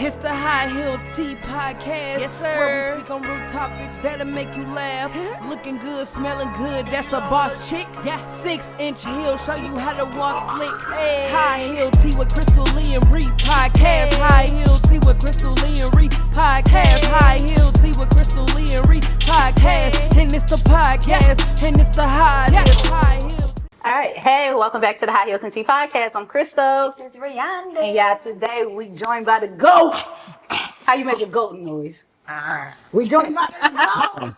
It's the High Heel Tea Podcast. Yes, sir. Where we speak on real topics that'll make you laugh. Looking good, smelling good, that's a boss chick. Yeah. 6-inch heel, show you how to walk slick. Hey. High Heel Tea with Crystal Lee and Ree Podcast. Hey. High Heel Tea with Crystal Lee and Ree Podcast. Hey. High Heel Tea with Crystal Lee and Ree Podcast. Hey. And it's the podcast, and it's the High Heel. All right, hey, welcome back to the High Heels and Tea Podcast. I'm Crystal. This is Rihanna. And y'all, today we joined by the GOAT. How you make a GOAT noise? We joined by the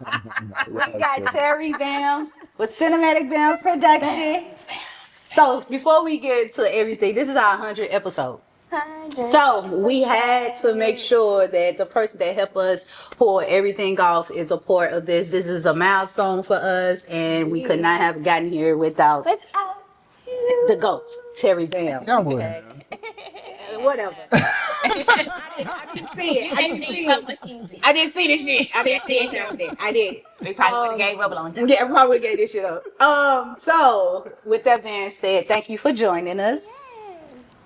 GOAT. We got Terry Bams with Cinematic Bams Production. So before we get into everything, this is our 100th episode. So we had to make sure that the person that helped us pull everything off is a part of this. This is a milestone for us, and we could not have gotten here without the GOAT, Terry Bams. Okay. Whatever. I didn't see it. I didn't see this shit. I didn't see it. I did. We probably would have gave rubber on it. Yeah, probably gave this shit up. So with that being said, thank you for joining us.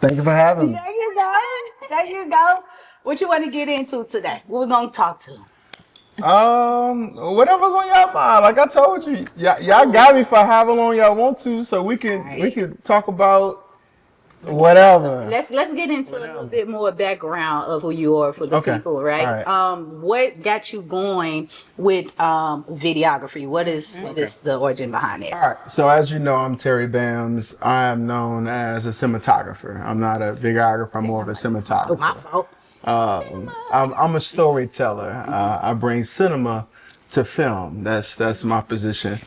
Thank you for having me. There you go. There you go. What you want to get into today? What we gonna talk to? Whatever's on your mind. Like I told you, y'all got me for however long y'all want to, so we can talk about whatever. Let's get into a little bit more background of who you are for the people, right? What got you going with videography? What is the origin behind it? All right. So as you know, I'm Terry Bams. I am known as a cinematographer. I'm not a videographer. I'm more of a cinematographer. Oh, my fault. I'm a storyteller. I bring cinema to film. That's my position.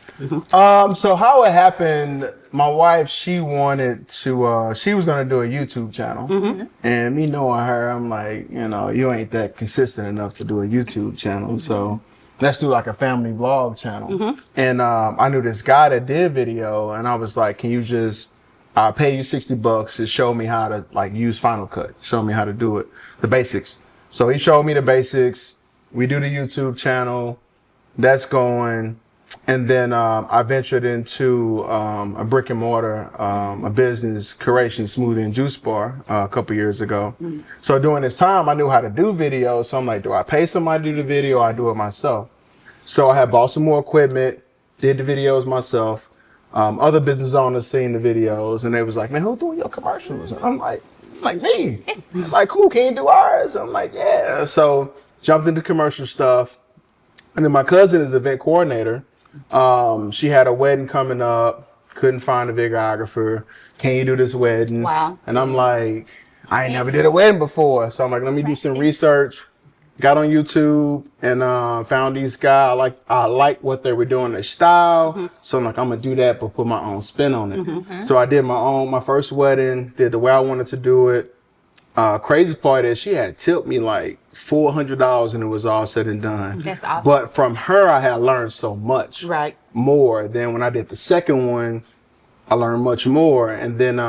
So how it happened, my wife, she wanted to, she was going to do a YouTube channel. And me knowing her, I'm like, you ain't that consistent enough to do a YouTube channel. So let's do like a family vlog channel. And I knew this guy that did video, and I was like, can you just, I'll pay you $60 to show me how to like use Final Cut, show me how to do it, the basics. So he showed me the basics. We do the YouTube channel. That's going. And then I ventured into a brick and mortar, a business, Curation Smoothie and Juice Bar a couple years ago. So during this time, I knew how to do video. So I'm like, do I pay somebody to do the video or I do it myself? So I had bought some more equipment, did the videos myself. Other business owners seen the videos and they was like, man, who's doing your commercials? And I'm like me. Like, who can you do ours? I'm like, yeah. So jumped into commercial stuff. And then my cousin is event coordinator. She had a wedding coming up, couldn't find a videographer. Can you do this wedding? Wow. And I'm like, I ain't never did a wedding before. So I'm like, let me do some research. Got on YouTube and found these guys. I like what they were doing, their style. So I'm like, I'm gonna do that, but put my own spin on it. So I did my first wedding, did the way I wanted to do it. Crazy part is she had tipped me like $400 and it was all said and done. That's awesome. But from her, I had learned so much more. Then when I did the second one, I learned much more. And then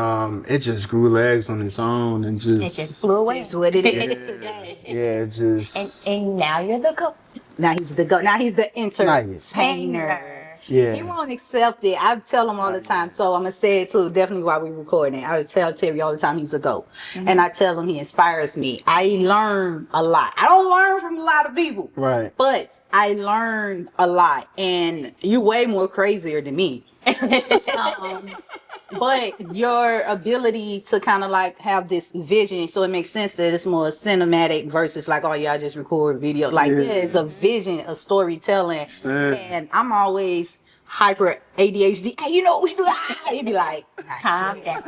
it just grew legs on its own and It just flew away. That's what it is today. Yeah, it just. And now you're the GOAT. Now he's the GOAT. Now he's the entertainer. Yeah. He won't accept it. I tell him all the time. So I'm going to say it too, definitely while we're recording. I would tell Terry all the time he's a GOAT. And I tell him he inspires me. I learn a lot. I don't learn from a lot of people. Right. But I learn a lot. And you way more crazier than me. But your ability to kind of like have this vision, so it makes sense that it's more cinematic versus like, oh yeah, I just record video. Like it's a vision, a storytelling. And I'm always hyper ADHD. Hey, you know what we do? You'd be like, Calm down.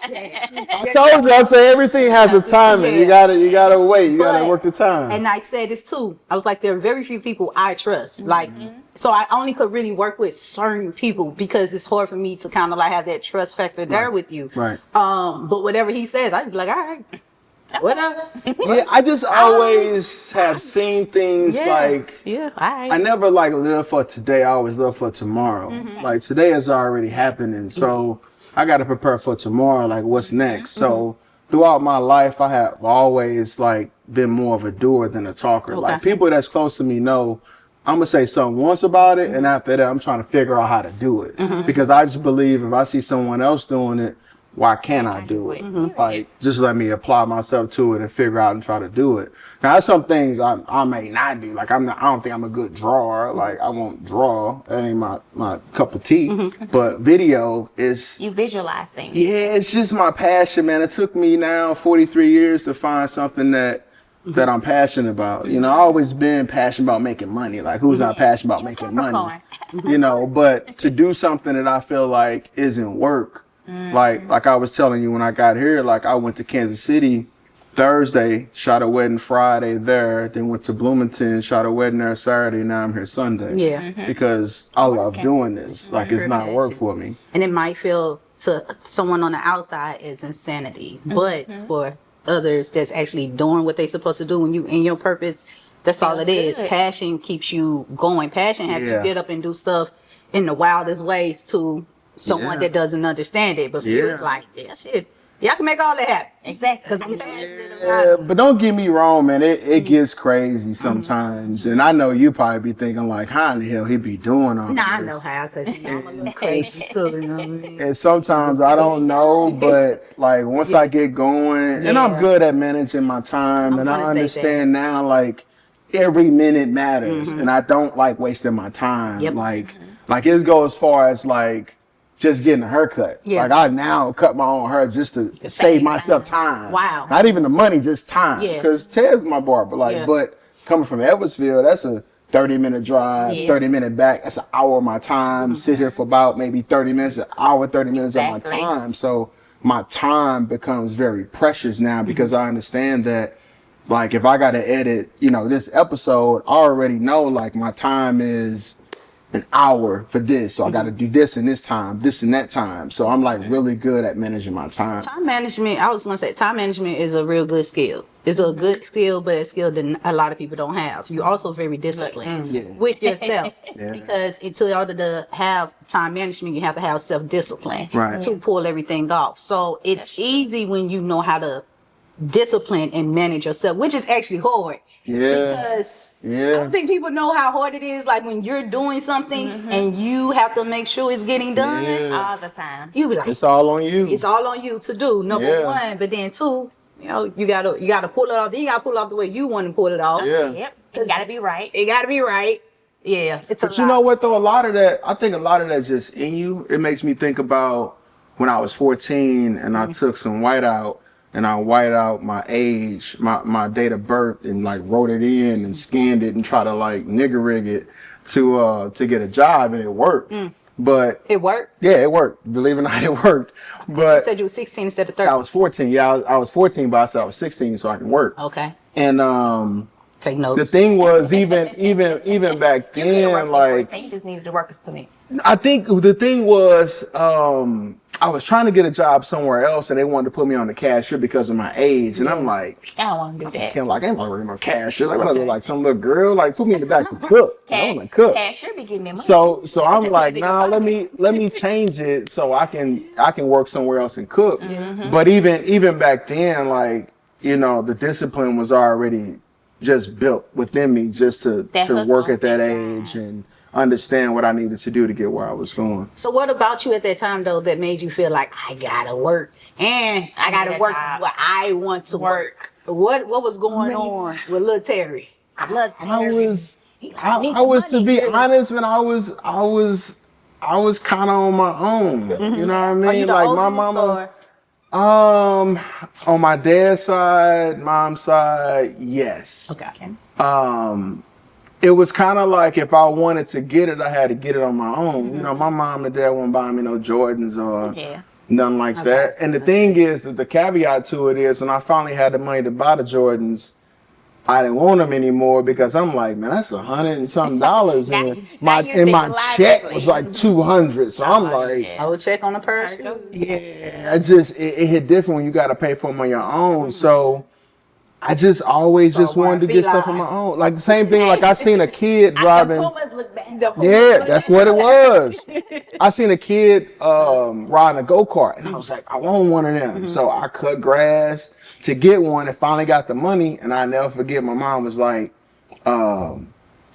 I told you, I say everything has a timing. You gotta wait. You gotta work the time. And I said this too. I was like, there are very few people I trust. Like, so I only could really work with certain people because it's hard for me to kind of like have that trust factor there with you. Right. But whatever he says, I'd be like, all right, whatever. Yeah, I just always have seen things like. Yeah, all right. I never like live for today. I always live for tomorrow. Like today is already happening, so I got to prepare for tomorrow. Like what's next? So throughout my life, I have always like been more of a doer than a talker. Like people that's close to me know I'm gonna say something once about it, and after that, I'm trying to figure out how to do it because I just believe if I see someone else doing it, why can't I do it? Like, just let me apply myself to it and figure out and try to do it. Now, there's some things I may not do. Like, I don't think I'm a good drawer. Like, I won't draw. That ain't my cup of tea. But video is... You visualize things. Yeah, it's just my passion, man. It took me now 43 years to find something that I'm passionate about. You know, I've always been passionate about making money. Like, who's not passionate about making money? You know, but to do something that I feel like isn't work. Like I was telling you when I got here, like I went to Kansas City Thursday, shot a wedding Friday there, then went to Bloomington, shot a wedding there Saturday, now I'm here Sunday. Yeah. Because I love doing this. Like, it's not work for me. And it might feel to someone on the outside as insanity, but for others that's actually doing what they're supposed to do when you in your purpose, that's all it is. Good. Passion keeps you going. Passion has you get up and do stuff in the wildest ways to someone that doesn't understand it, but feels like, yeah, shit, y'all can make all that happen. Exactly. Because I'm passionate about it. But don't get me wrong, man. It gets crazy sometimes. And I know you probably be thinking, like, how in the hell he be doing all Nah, I this? know how, because I'm a little crazy too, you know what I mean? And sometimes I don't know, but like once I get going, and I'm good at managing my time, and I understand now, like, every minute matters, and I don't like wasting my time. Like it goes as far as like just getting a haircut. Like, I now cut my own hair just to save myself time. Wow. Not even the money, just time. Because Ted's my barber. Like, but coming from Edwardsville, that's a 30-minute drive, 30-minute back. That's an hour of my time. Sit here for about maybe 30 minutes, an hour, 30 minutes of my time. So my time becomes very precious now because I understand that, like, if I got to edit, you know, this episode, I already know, like, my time is an hour for this. So I got to do this in this time, this and that time. So I'm like really good at managing my time. Time management, I was going to say, time management is a real good skill. It's a good skill, but a skill that a lot of people don't have. You're also very disciplined with yourself because in order to have time management, you have to have self-discipline to pull everything off. So it's easy when you know how to discipline and manage yourself, which is actually hard. Because I don't think people know how hard it is. Like when you're doing something and you have to make sure it's getting done all the time. You be like, it's all on you. It's all on you to do. Number one, but then two, you know, you gotta pull it off. Then you gotta pull it off the way you want to pull it off. Yep. It gotta be right. It gotta be right. Yeah. But you know what though? I think a lot of that's just in you. It makes me think about when I was 14 and I took some whiteout. And I white out my age, my date of birth, and like wrote it in and scanned it and try to like nigger rig it to get a job, and it worked. But it worked. Yeah, it worked. Believe it or not, it worked. But you said you were 16 instead of 30. I was 14. Yeah, I was 14, but I said I was 16 so I can work. Okay. And take notes. The thing was even back then, like you just needed to work for me. I think the thing was, I was trying to get a job somewhere else, and they wanted to put me on the cashier because of my age. And I'm like, I don't want to do that. I ain't working on cashier. Like, what I look like some little girl? Like, put me in the back to cook. I don't want to cook. Cashier be getting me money. So I'm like, nah, let me change it so I can work somewhere else and cook. But even back then, like, you know, the discipline was already just built within me just to work at that age and understand what I needed to do to get where I was going. So what about you at that time though that made you feel like I gotta work and I gotta work where I want to work? What was going on with little Terry? I was to be honest, man, I was kind of on my own. You know what I mean? Like my mama. On my dad's side, mom's side, yes. Okay. It was kind of like if I wanted to get it, I had to get it on my own. You know, my mom and dad wouldn't buy me no Jordans or nothing like that. And the thing is that the caveat to it is when I finally had the money to buy the Jordans, I didn't want them anymore because I'm like, man, that's $100 and something and my check was like $200. So I'm like, I would check on the purse. Yeah, it hit different when you got to pay for them on your own. So I just always just wanted to get stuff on my own. Like the same thing, like I seen a kid driving. Yeah, that's what it was. I seen a kid riding a go-kart and I was like, I want one of them. So I cut grass to get one and finally got the money. And I never forget, my mom was like,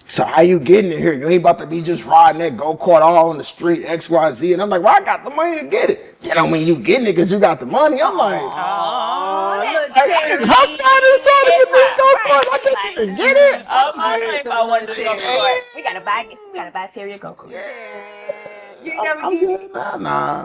So how you getting it here? You ain't about to be just riding that go-kart all on the street, XYZ. And I'm like, well, I got the money to get it. You know, when you getting it because you got the money. I'm like, I can hustle out this side to get this go-kart. I can't even get it. Oh my God, if I wanted to go kart. We gotta buy Terry a go kart. You never I'm get good. Nah.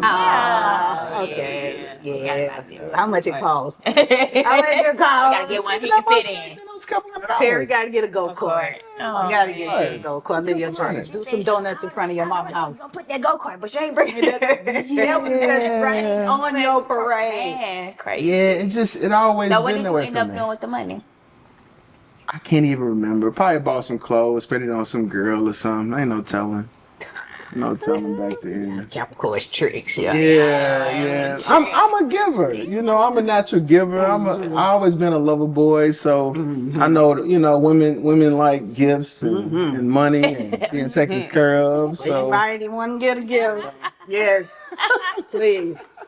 okay. We gotta Yeah. buy Terry a How much it go-kart. costs? We How much it gotta costs? get one he can fit in. It's a couple $100. Terry got to get a go-kart. Oh, You got to get man. a go-kart. Live your dreams. Do some donuts in front of your mama's house. Gonna put that go kart, but you ain't bringing it. That was just right on your parade. Man, crazy. Yeah, it always So what been did that you way end for up me. doing with the money? I can't even remember. Probably bought some clothes, spent it on some girl or something. Ain't no telling. No telling back then. Capricorn's tricks, Yeah. I'm a giver. You know, I'm a natural giver. I always been a lover boy, so I know women like gifts and money and being taken care of. So Everybody want to get a gift. Yes. Please.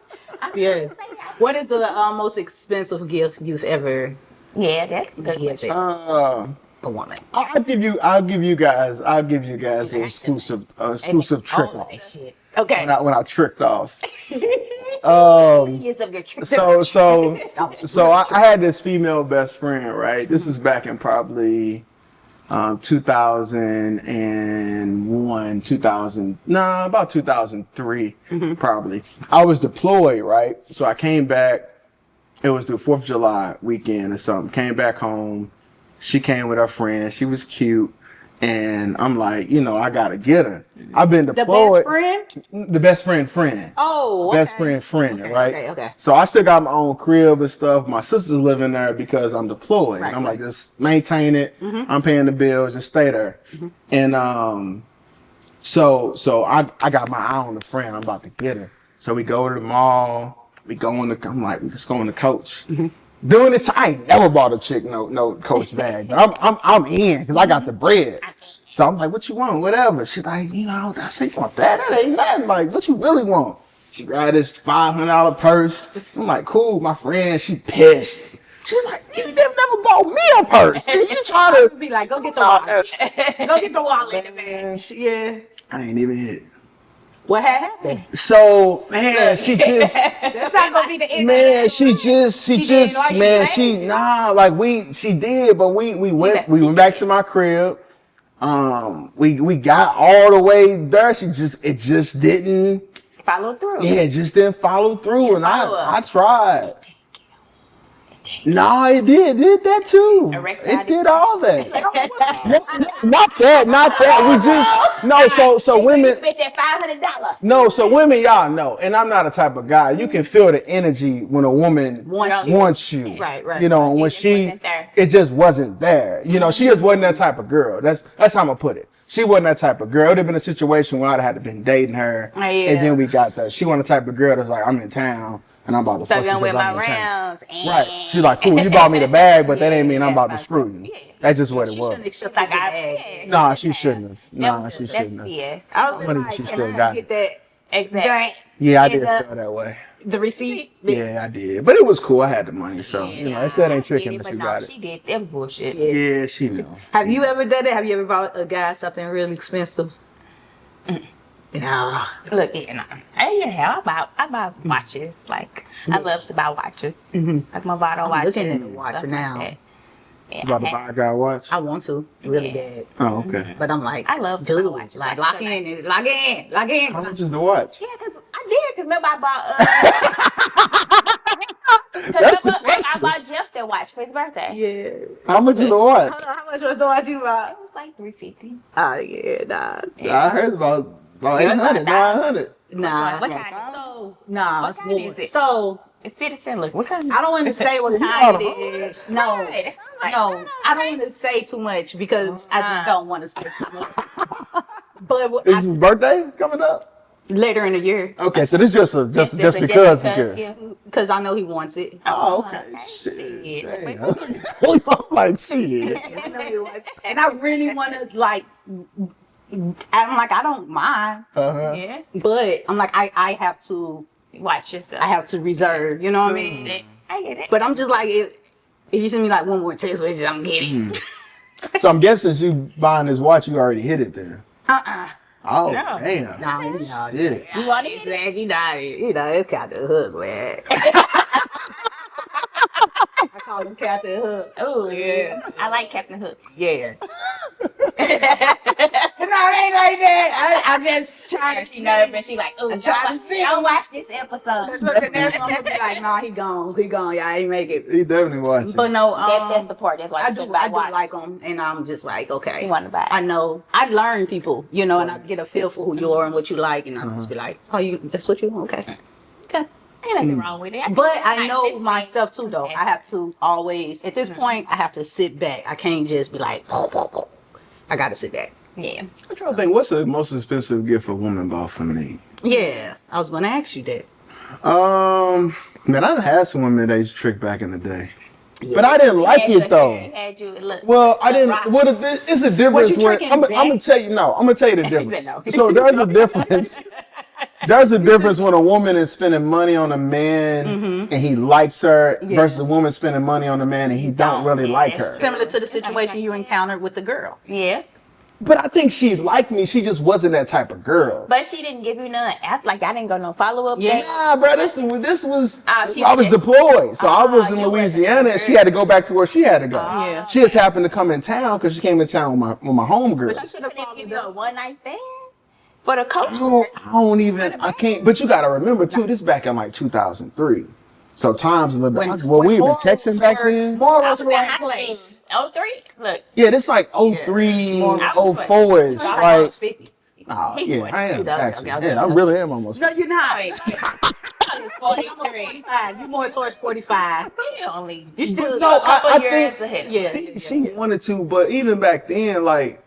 Yes. What is the most expensive gift you've ever Yeah, that's a good question. a woman? I'll give you guys an exclusive trick Oh, off. that shit. Okay. When I tricked off. Years of your trip. So I had this female best friend, right? This is back in probably 2001, about 2003, probably. I was deployed, right? So I came back. It was the 4th of July weekend or something. Came back home. She came with her friend. She was cute. And I'm like, I gotta get her. I've been The deployed. best friend? The best friend. Oh, okay. Best friend, right? Okay. So I still got my own crib and stuff. My sister's living there because I'm deployed. Right, I'm like, right. just maintain it. I'm paying the bills, just stay there. And so I got my eye on the friend. I'm about to get her. So we go to the mall. I'm like, let's go on the Coach. Doing this, I ain't never bought a chick no Coach bag, but I'm in because I got the bread. So I'm like, what you want? Whatever. She's like, I said, you want that? That ain't nothing. Like, what you really want? She grabbed this $500 purse. I'm like, cool. My friend, she pissed. She's like, you never bought me a purse. And you trying to Be like, go get the wallet. Go get the wallet, man. Yeah. I ain't even hit. What happened? So, man, she just, That's not gonna be the end. man, she just, didn't like man, you, she did, but we went back to my crib. We got all the way there. It just didn't. Follow through. Yeah, it just didn't follow through, and follow up. I tried. No, it did that too. Erectile It did all that. dysfunction. Not that. We just so You women. spent that $500. No, so women, y'all know, and I'm not a type of guy. You can feel the energy when a woman Wants you. you. Right. And when just wasn't there. it just wasn't there. She just wasn't that type of girl. That's how I'm gonna put it. She wasn't that type of girl. It would have been a situation where I'd have had to been dating her, Yeah. and then we got there. She wasn't the type of girl that's like, I'm in town and I'm about to So fuck you you gonna wear 'cause my I'm in town. rounds. Right. She's like, cool, you bought me the bag, but that ain't mean I'm about to Yeah, screw you. yeah. That's just what it She was. shouldn't accept It's like like I. Nah, she shouldn't have. Nah, she shouldn't have. Yes. I was Money, like, she can still I got get it. that Exactly. Yeah, I did And, feel that way. the receipt? Yeah, I did. But it was cool. I had the money, so I said ain't tricking but unless you no, got it. she did. That was bullshit. Yeah, she knew. Have you ever done that? Have you ever bought a guy something really expensive? No. Look, I buy watches. Like I love to buy watches. Like my bottle watches. looking at the and watch stuff now. Like that. You about to buy a guy watch? I want to really Yeah. bad, Oh, okay. but I'm like, I love dude, watches. like Watches lock are in, lock in, lock in. How much is the watch? Yeah, cause I did. Cause remember I bought. That's the I question. bought Jeff that watch for his birthday. Yeah. How much is the watch? Hold on, how much was the watch you bought? It was like $350. Oh yeah, nah, I heard about It was 800, 900. nah. What kind? So Nah, What it's kind more. is it? So it's Citizen. Look, what kind? I don't want to say what You kind bought it a is. No, Right. I'm like, no, I don't want to say too much because I just don't want to say too much. But what Is his birthday coming up? later in the year, Okay, so this just Just because it's good. yeah. because I know he wants it. Oh, okay. okay. Shit. Shit. Damn. I'm like, shit. I know he wants it. And I really want to like. I'm like, I don't mind, Uh-huh. Yeah. but I'm like, I have to Watch yourself. I have to reserve. You know what I mean? I get it. But I'm just like, if you send me like one more text message, I'm getting. So I'm guessing you buying this watch, you already hit it then. Oh, No. damn. No, Shit. You want it? man, it's Captain Hook, man. I call him Captain Hook. Oh, yeah. I like Captain Hooks. Yeah. No, it ain't like that. I'm just trying to She see. nervous. She like, oh, I'm trying to see. don't watch this episode. Look at this one. I'm gonna be like, nah, he gone. Y'all ain't make it. He definitely watching. But no, That's the part. That's why I do like them, and I'm just like, okay. You want to buy it. I know. I learn people, and I get a feel for who you are and what you like, and I just be like, oh, that's what you want? Okay. Okay. Ain't nothing wrong with it. But I know my stuff too, though. I have to always, at this Mm-hmm. point, I have to sit back. I can't just be like, I got to sit back. Yeah. I'm trying to think, what's the most expensive gift a woman bought for me? Yeah, I was going to ask you that. Man, I've had some women that used to trick back in the day. But I didn't like it though. Had you look. Well, I didn't. It's a difference. you When, tricking I'm back? gonna tell you. No, I'm gonna tell you the difference. no. So there's a difference. There's a difference when a woman is spending money on a man and he likes her versus a woman spending money on a man and he don't really like her. Similar to the situation you encountered with the girl. Yeah. But I think she liked me. She just wasn't that type of girl. But she didn't give you none after. Like, I didn't go no follow-up date. Nah, bro, this was. She I was just- deployed, so I was in you Louisiana, wasn't and she had to go back to where she had to go. Yeah. She just happened to come in town because she came in town with my homegirl. She couldn't give you a one-night stand for the coach. I can't. But you got to remember too. This back in like 2003, so times a little bit. Well, we even texting back then. Morals were in high place. school. 03? Look. Yeah, this like 03, Yeah. 04 ish. Like, 50. oh, He yeah, was- I am Okay, actually. okay. Yeah, I really am almost. No, you're not. Wait. I was Almost 43. 45. You're more towards 45. You only. You still No, a couple I years think ahead. Yeah. she wanted to, but even back then, like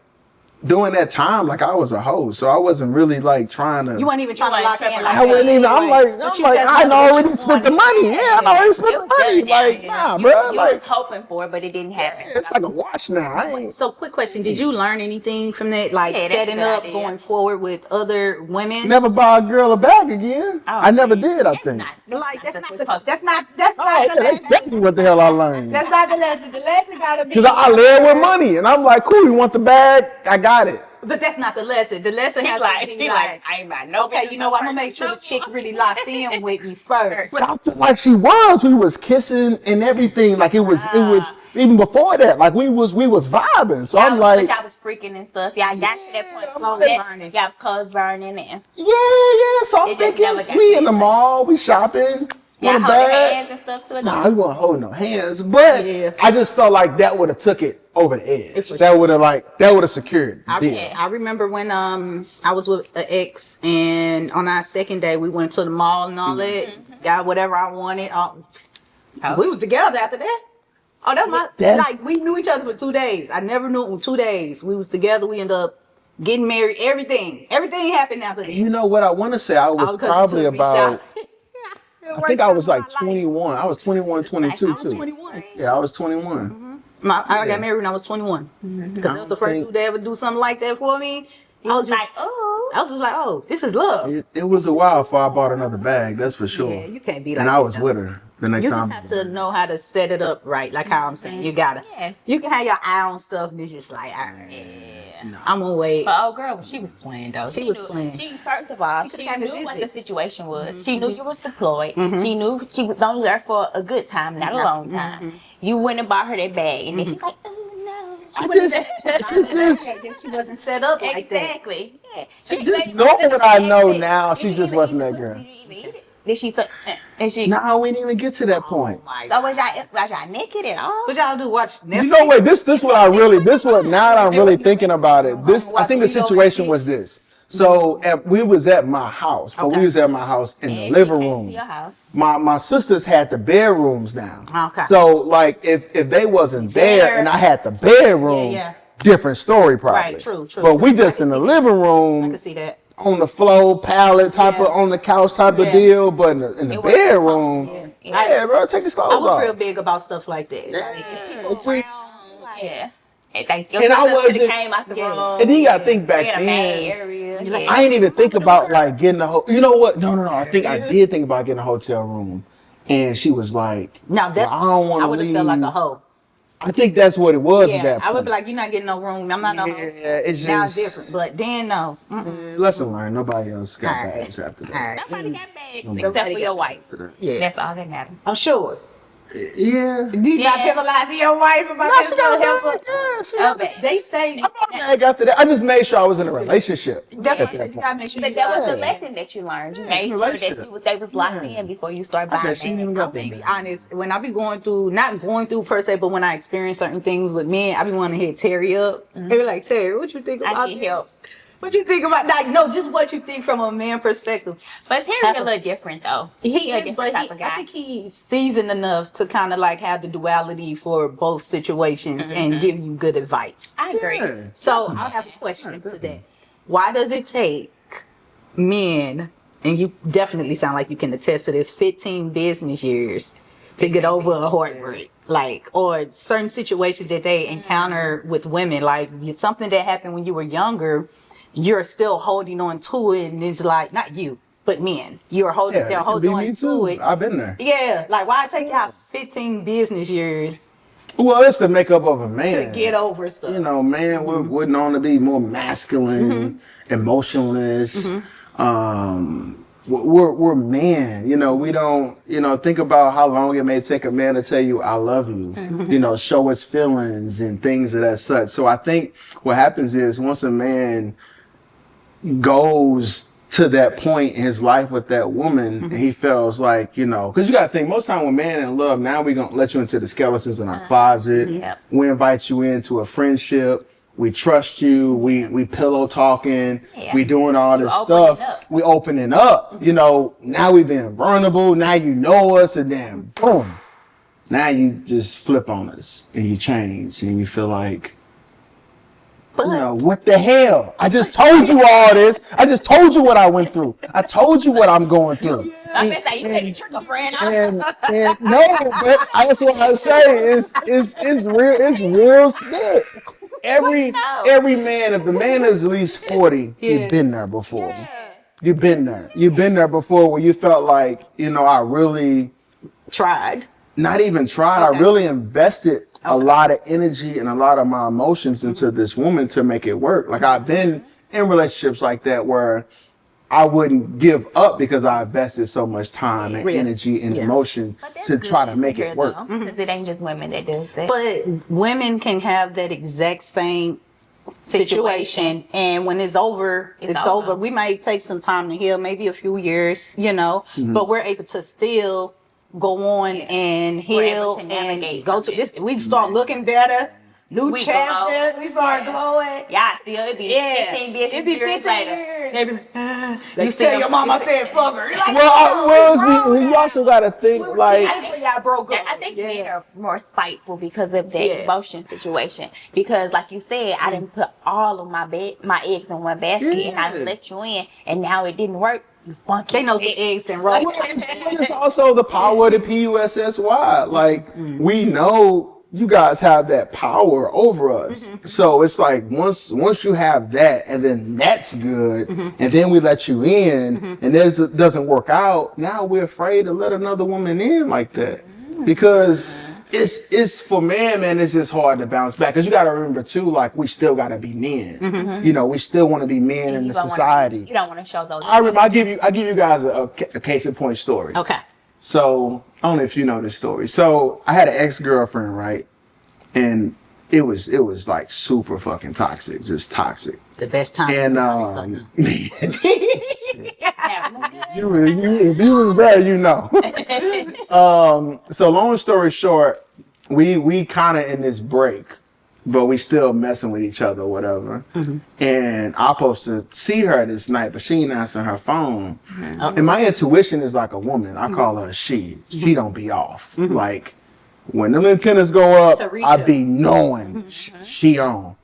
during that time, like I was a host, so I wasn't really like trying to. You weren't even trying to lock in like I wouldn't even. I'm like, But you just I know what already you spent the wanted. money. Yeah, I already spent It the was money. done now, Like, you nah, know. bro. You Like, was hoping for it, but it didn't happen. it's like a watch now. I ain't. So, quick question: did you learn anything from that, like Yeah, that's a setting good up, idea. going forward with other women? Never buy a girl a bag again. Oh, I never did. I That's think. not- Like that's not what the we're supposed to- that's not the That's lesson. exactly what the hell I learned. That's not the lesson. The lesson gotta be Because I live with money, and I'm like, cool. You want the bag? I got it. But that's not the lesson. The lesson He's has like, to be he like, I ain't buying no. okay, you know what? I'm gonna make sure the chick really locked in with me first. But I felt like she was. We was kissing and everything. Like it was even before that. Like we was vibing. So I'm like, y'all was freaking and stuff. Y'all got to that point. clothes That- burning. Y'all was clothes burning and yeah. So I'm It just never thinking got we to in the that. mall, we shopping. y'all Want a holding bag? hands and stuff too. Nah, we won't hold no hands. But Yeah. I just felt like that would have took it over the edge. for That would have secured the deal. I remember when I was with an ex, and on our second day we went to the mall and all that. Got whatever I wanted. We was together after that. Oh, That's- like we knew each other for 2 days. I never knew it in 2 days. We was together. We ended up getting married. Everything happened after that. You know what I want to say? I was Because probably it took me about. shopping. I think I was like 21. I was 21, 22 I was too. 21. Yeah, I was 21. I got married when I was 21. Because that was the first dude to ever do something like that for me. I was just like, oh, I was just like, oh, this is love. It was a while before I bought another bag. That's for sure. Yeah, you can't be like and I that, was though. with her the next You time. just have to know how to set it up right, like how I'm saying. You gotta. Yes. You can have your eye on stuff, and it's just like, all right, I'm gonna wait. But old girl, she was playing though. She was knew- playing. She first of all, She she could've came to knew what the visit. situation was. She knew you was deployed. She knew she was only there for a good time, not a long time. You went and bought her that bag, and then she's like, oh no. She just, She wasn't set up like that. Exactly. Yeah. she just knowing what I know now. She just wasn't that girl. Did you even eat it? Did she? And she. No, we didn't even get to that point. So was y'all naked at all? What y'all do? Watch Netflix? You know what? This what now that I'm really thinking about it. I think the situation was this. So we was at my house, but we was at my house in the living room. Your house. My sisters had the bedrooms now. Okay. So like if they wasn't there and I had the bedroom, Yeah. different story probably. Right, true. But we just in the living I room can see that. on the floor, pallet type of on the couch type of Yeah. deal, but in the bedroom, yeah, bro, take his clothes I was off. real big about stuff like that. It just- Yeah. And And I wasn't- came out the room. and then you gotta think back in a main then. area. like, I ain't even think about like getting a you know what? No. I think I did think about getting a hotel room, and she was like, Now that's well, I don't want I to would have leave. felt like a hoe. I think that's what it was at that I point. would be like, you're not getting no room. I'm not no. Yeah, it's Now just it's different, but then no. lesson learned. Nobody else got All right. bags after that. All right. Nobody got bags except for your wife. Yeah. That's all that matters. I'm sure. Yeah. Do you not penalize your wife about that She got a stuff? bag. Yeah, she got a Okay. They say bag after that. I just made sure I was in a relationship. that's at what I said. that You point. gotta make sure But you that was the got lesson that you learned. You made sure relationship. that they was locked in before you start buying bet she didn't even bags. got to that be bag. honest, when I be going through, not going through per se, but when I experience certain things with men, I be wanting to hit Terry up. They be like, Terry, what you think about I need this? help. What you think about like no, just what you think from a man perspective. But Terry's a little different though. He a is, different but type of guy. I think he's seasoned enough to kind of like have the duality for both situations and give you good advice. I agree. Yeah. So I have a question to that. Why does it take men, and you definitely sound like you can attest to this, 15 business years to get over a heartbreak? Like, or certain situations that they encounter with women, like something that happened when you were younger, you're still holding on to it, and it's like, not you, but men. You're holding, Yeah, they're it could holding be on me to too. it. I've been there. Yeah, like why take y'all 15 business years Well, it's the makeup of a to man. get over stuff? You know, man, we're known to be more masculine, emotionless. We're men. You know, we don't. You know, think about how long it may take a man to tell you "I love you." You know, show his feelings and things of that such. So I think what happens is once a man goes to that point in his life with that woman, and he feels like, you know, because you got to think most time when man in love, now we're going to let you into the skeletons in our closet. Yep. We invite you into a friendship. We trust you. We pillow talking. Yeah. We doing all You this opening stuff. up. We opening up. You know, now we being vulnerable. Now you know us, and then boom. Now you just flip on us and you change and you feel like, you know, what the hell? I just told you all this. I just told you what I went through. I told you what I'm going through. I'm gonna say you can't trick a friend. And no, but that's what I say. It's real shit. Every man, if the man is at least 40, you've been there before. You've been there. You've been there before where you felt like, you know, I really Tried. not even tried. Okay. I really invested a lot of energy and a lot of my emotions into this woman to make it work. Like I've been in relationships like that where I wouldn't give up because I invested so much time and Really? energy and Yeah. emotion to try to make it work. Because it ain't just women that does that. But women can have that exact same situation, and when it's over, it's over. We might take some time to heal, maybe a few years, you know, but we're able to still go on and heal able to and navigate go to this. We start looking better. New We chapter. glow. We start Yeah. glowing. Y'all still it be Yeah. 15 business It be years 15 later. years. They be- You see tell them- your mama said fuck her. Like, You also got to think like, that's when y'all broke up. I think men are more spiteful because of that Yeah. emotion situation. Because, like you said, I didn't put all of my eggs in one basket, and I Yeah. let you in, and now it didn't work. You funky. They know some bitch. eggs and roll. but it's also the power of the PUSSY. Like we know you guys have that power over us. So it's like once you have that, and then that's good, and then we let you in, and this doesn't work out. Now we're afraid to let another woman in like that because it's for man, it's just hard to bounce back. Because you got to remember too, like we still got to be men. You know, we still want to be men in You the don't wanna- society. you don't want to show those. I give you guys a case in point story. Okay. So I don't know if you know this story. So I had an ex-girlfriend, right? And it was like super fucking toxic, just toxic. The best time. And Having a good- if you was there, you know. So long story short, we kind of in this break, but we still messing with each other or whatever. And I'm supposed to see her this night, but she ain't answering her phone. And my intuition is like a woman. I call her a she. She don't be off. Like when them antennas go up, Tarisha. I be knowing she on.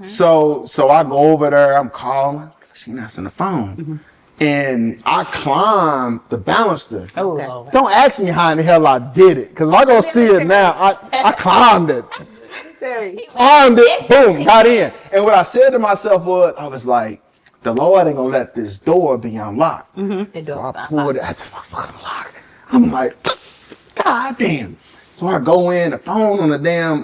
So I go over there. I'm calling. She not answering the phone. And I climbed the banister. Oh, Don't ask me how in the hell I did it, because if I go see it now, I climbed it. Climbed it, boom, got in. And what I said to myself was, I was like, the Lord ain't gonna let this door be unlocked. So I pulled it, I said, my fucking lock. I'm like, God damn. So I go in, the phone on the damn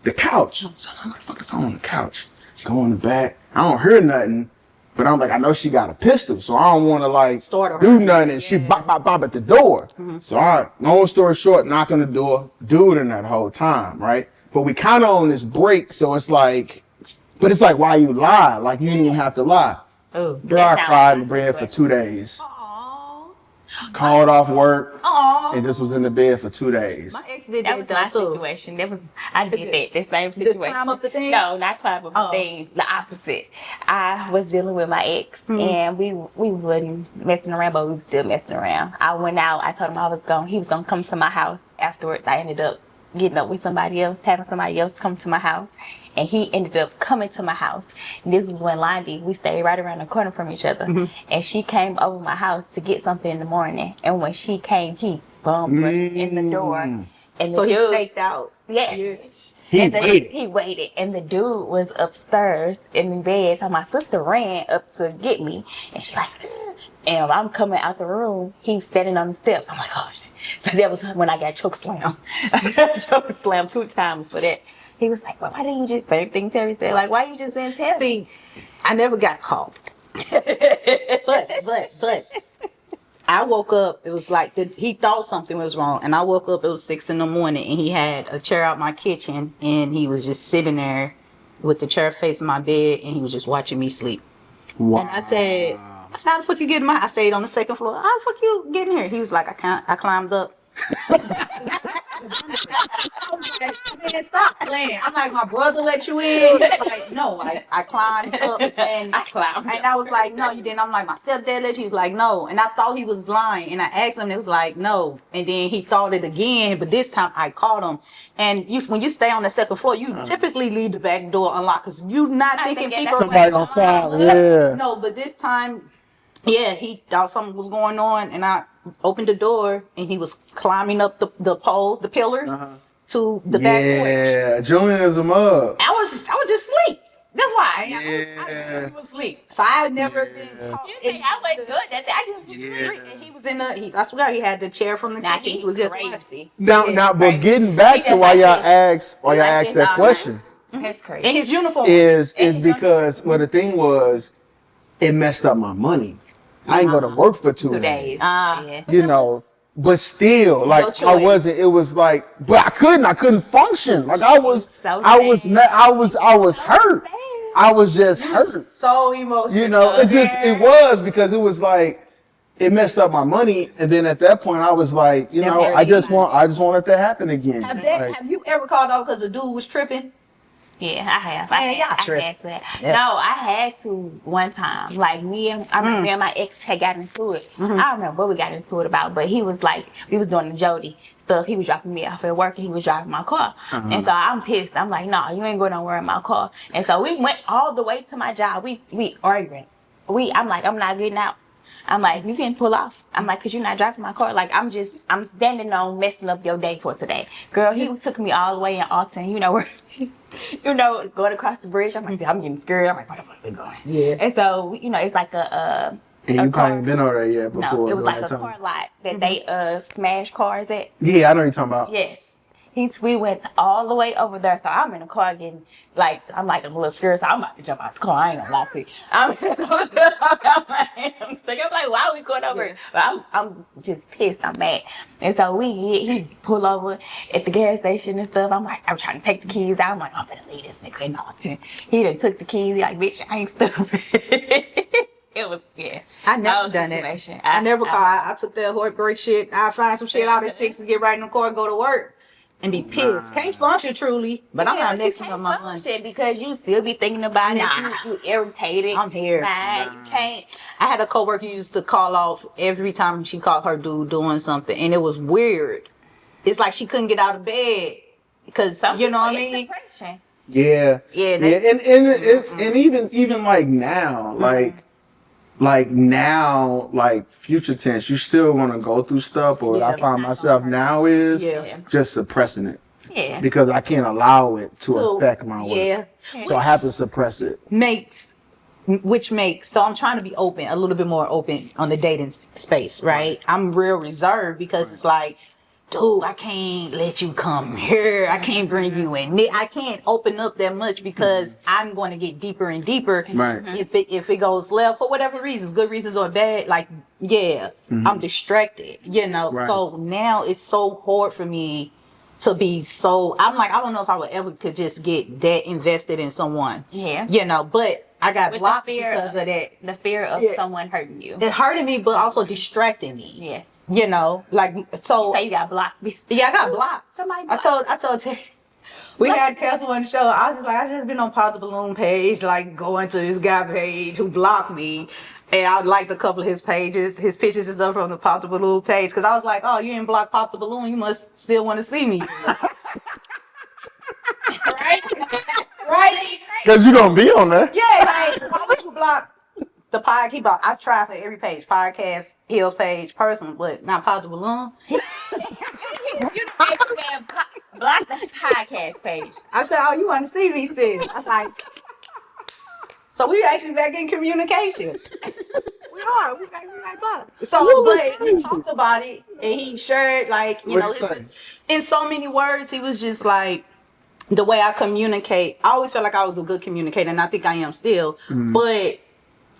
the couch. So I'm like, fuck the phone on the couch. Go in the back. I don't hear nothing. But I'm like, I know she got a pistol, so I don't want to like do nothing. And she bop, bop, bop at the door. So long story short, knock on the door, dude in that whole time, right? But we kind of on this break, so it's like, but it's like, why you lie? Like you didn't even have to lie. Oh, Bro, I cried in the bed for 2 days. Called off work and just was in the bed for 2 days. My ex did that was my situation. I did that. The same situation. Climb up the thing? No, not climb up the thing. The opposite. I was dealing with my ex, and we wasn't messing around, but we was still messing around. I went out. I told him he was gonna come to my house afterwards. I ended up getting up with somebody else, having somebody else come to my house, and he ended up coming to my house. And this was when Londy, we stayed right around the corner from each other, and she came over my house to get something in the morning. And when she came, he rushed in the door, and so the he dude staked out. Yes. He He waited, and the dude was upstairs in the bed. So my sister ran up to get me, and she like, and I'm coming out the room. He's standing on the steps. I'm like, oh shit. So that was when I got choke slammed. I got choke slammed 2 times for that. He was like, well, why didn't you just say everything Terry said? Like, why you just didn't tell me? See, I never got caught. but I woke up, it was like he thought something was wrong, and I woke up, it was 6 a.m, and he had a chair out my kitchen, and he was just sitting there with the chair facing my bed, and he was just watching me sleep. Wow. And I said, how the fuck you getting I stayed on the 2nd floor. How the fuck you getting here? He was like, I climbed up. I was like, man, stop playing. I'm like, my brother let you in? He's like, no, I climbed up and I was like, no, you didn't. I'm like, my stepdad let you? He was like, no. And I thought he was lying. And I asked him, and it was like, no. And then he thought it again, but this time I caught him. And when you stay on the 2nd floor, you typically leave the back door unlocked because you're not thinking people somebody gonna climb. Yeah. No, but this time, yeah, he thought something was going on, and I opened the door, and he was climbing up the poles, the pillars, to the back porch. Yeah, joining him up. I was just asleep. That's why I was asleep. So I had never been caught. You think I wasn't good at that? I just was asleep. And he was in the. I swear he had the chair from the kitchen. He was just crazy. Now, but getting back to why y'all asked that question. That's crazy. In his uniform is because the thing was, it messed up my money. I ain't go to work for 2 days. You know, but still, like I wasn't. It was like, but I couldn't function. Like I was hurt. I was just hurt. So emotional. You know, it was because it was like it messed up my money, and then at that point I was like, you know, I just want it to happen again. Have you ever called off because the dude was tripping? Yeah, I have. I had to. Yeah. No, I had to one time. Like me and my ex had got into it. I don't remember what we got into it about, but he was like, we was doing the Jody stuff. He was dropping me off at work, and he was driving my car. And so I'm pissed. I'm like, no, you ain't going nowhere in my car. And so we went all the way to my job. We arguing. I'm like, I'm not getting out. I'm like, you can pull off. I'm like, cause you're not driving my car. Like, I'm standing on messing up your day for today. Girl, he took me all the way in Alton, you know, where, going across the bridge. I'm like, I'm getting scared. I'm like, where the fuck we going? Yeah. And so, it's like and you probably been over there yet before. No, it was like a car lot that they smash cars at. Yeah, I know what you're talking about. Yes. We went all the way over there, so I'm in the car getting, like, I'm like a little scared, so I'm about to jump out the car. I ain't gonna lie to you. I'm like, why are we going over? But I'm just pissed. I'm mad. And so he pull over at the gas station and stuff. I'm trying to take the keys out. I'm like, I'm gonna leave this nigga in Alton. He done took the keys. He like, bitch, I ain't stupid. It was, I never done it. I never called. I took that heartbreak shit. I find some shit out at 6 and get right in the car and go to work. And be pissed. Can't function truly, but I'm not mixing up my lunch. Because you still be thinking about it. You irritated. I'm here. You can't. I had a coworker who used to call off every time she caught her dude doing something, and it was weird. It's like she couldn't get out of bed because you know what I mean. Depression. Yeah. And even like now, like now, like future tense, you still want to go through stuff, but what I find myself now is just suppressing it. Yeah. Because I can't allow it to affect my work. So I have to suppress it. So I'm trying to be open, a little bit more open on the dating space, right? I'm real reserved because it's like, dude, I can't let you come here. I can't bring you in. I can't open up that much because I'm going to get deeper and deeper. Right. If it goes left for whatever reasons, good reasons or bad, like, yeah, I'm distracted, you know? Right. So now it's so hard for me to be so, I'm like, I don't know if I would ever could just get that invested in someone. Yeah. You know, but I got With blocked the fear because of that. The fear of Yeah. someone hurting you. It hurted me, but also distracted me. Yes. You know, like, so. So you got blocked. Yeah, I got blocked. Somebody I blocked. told Terry. We had Castle on the show. I was just like, I just been on Pop the Balloon page, like going to this guy page who blocked me. And I liked a couple of his pages, his pictures and stuff from the Pop the Balloon page. Cause I was like, oh, you didn't block Pop the Balloon. You must still want to see me. Right? Right? Because you're going to be on there. Yeah, like, why would you block the podcast? I try for every page, podcast, Hills page, personal, but not Pop the Balloon. You block the podcast page. I said, oh, you want to see me still? I was like, so we actually back in communication. We are. We got talk. So, but we talked about it, and he shared, like, you know, in so many words, he was just like, the way I communicate, I always felt like I was a good communicator, and I think I am still, but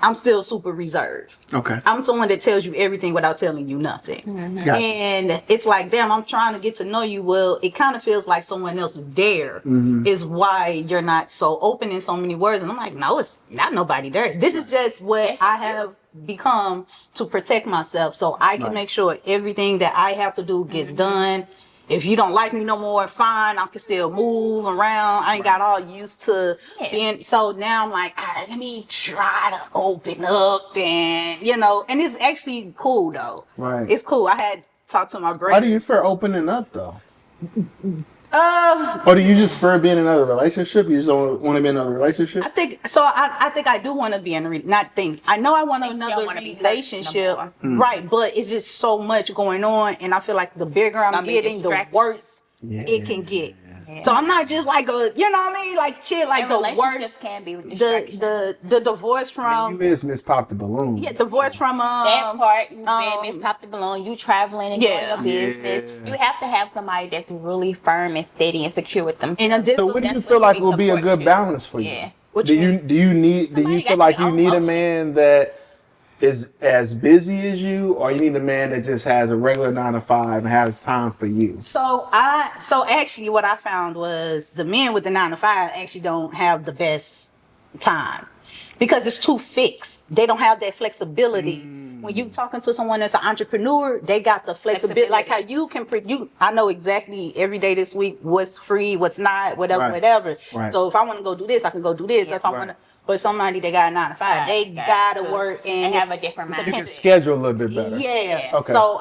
I'm still super reserved. Okay. I'm someone that tells you everything without telling you nothing. Gotcha. And it's like, damn, I'm trying to get to know you. Well, it kind of feels like someone else is there, is why you're not so open in so many words. And I'm like, no, it's not nobody there. This is just what I have become to protect myself, so I can make sure everything that I have to do gets done. If you don't like me no more, fine, I can still move around. I ain't got all used to being, so now I'm like, all right, let me try to open up, and, you know, and it's actually cool though. Right. It's cool. I had talked to my brother. Why do you fear opening up, though? Or do you just fear being in another relationship? You just don't want to be in another relationship? I think so. I think I do want to be in a not think. I know I want Think you don't another wanna be hurt relationship, no more. right? But it's just so much going on, and I feel like the bigger I'm Gonna be getting, the distracted. worse it can get. So I'm not just like a, you know what I mean, like chill, like And the relationships worst. can be distraction. The divorce from You is Miss Pop the Balloon. divorce from That part, you Miss Pop the Balloon, you traveling and doing Yeah. your business. You have to have somebody that's really firm and steady and secure with themselves. And a So what do you That's feel what like we will be a support good you. balance for you? Yeah. What Do you you feel got like their you own need a motion. man that is as busy as you, or you need a man that just has a regular 9 to 5 and has time for you? So actually what I found was the men with the 9 to 5 actually don't have the best time because it's too fixed. They don't have that flexibility. When you talking to someone that's an entrepreneur, they got the flexibility. Like how you can I know exactly every day this week what's free, what's not, whatever, Right. whatever. Right. So if I want to go do this, I can go do this. If I want to, but somebody that got a 9 to 5, they gotta work and have a different You can mindset. schedule a little bit better. Yeah. Okay. So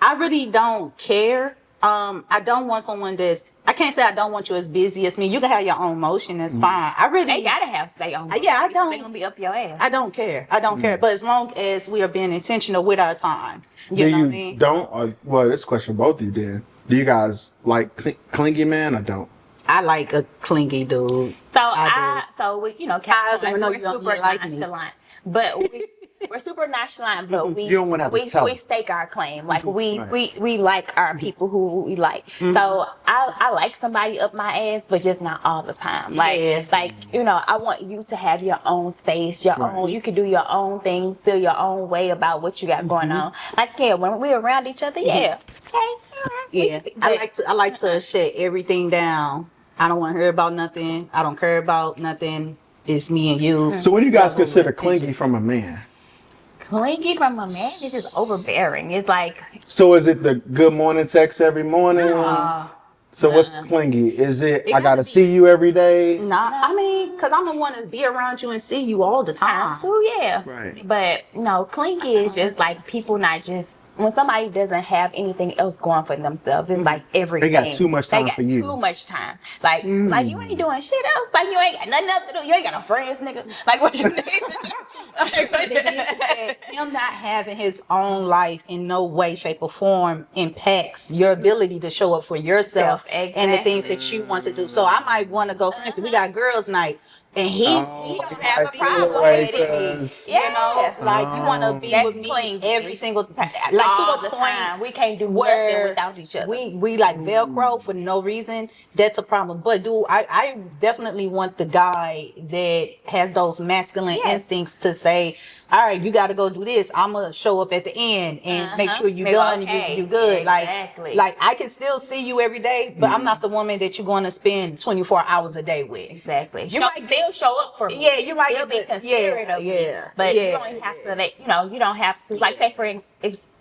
I really don't care. I don't want someone I can't say I don't want you as busy as me. You can have your own motion. That's fine. I really, They gotta have stay on. Yeah, I don't- They gonna be up your ass. I don't care. I don't care. But as long as we are being intentional with our time, Do you know you what I mean? don't? Or, well, this question for both of you then. Do you guys like clingy man or don't? I like a clingy dude. So I we, you know, I Californians, know we're you don't super like me. nonchalant, but we're super nonchalant, but we You don't wanna have to tell we them. stake our claim. Like Right. we like our people who we like. Mm-hmm. So I like somebody up my ass, but just not all the time. Yeah. Like you know, I want you to have your own space, your Right. own. You can do your own thing, feel your own way about what you got going Mm-hmm. on. Like when we're around each other, yeah, okay, Yeah. I like to shut everything down. I don't want to hear about nothing. I don't care about nothing. It's me and you. So what do you guys Yeah, consider attention. clingy from a man? clingy from a man is just overbearing. It's like. So is it the good morning text every morning? So what's clingy? Is it I gotta gotta be- see you every day? Nah, I mean, because I'm the one that's be around you and see you all the time. So yeah. Right. But no, clingy is just like people not just when somebody doesn't have anything else going for themselves. It's like everything. They got too much time They got for you. Too much time. Like you ain't doing shit else. Like you ain't got nothing else to do. You ain't got no friends, nigga. Like what you need? Like, what The thing is that him not having his own life in no way, shape, or form impacts your ability to show up for yourself and the things that you want to do. So I might want to go, for instance, we got girls' night. and he don't have a problem with it. You know, like you want to be That's with me clean. every single time, like All to the the point time. We can't do nothing where without each other. we like Velcro for no reason. That's a problem. But I definitely want the guy that has those masculine instincts to say, all right, you got to go do this. I'm gonna show up at the end and make sure you done. You good. Exactly. Like I can still see you every day, but I'm not the woman that you're going to spend 24 hours a day with. Exactly. You might still show up for me. Yeah, you might still be get the- considerate of me. yeah, But yeah. you don't have to like, you don't have to like say for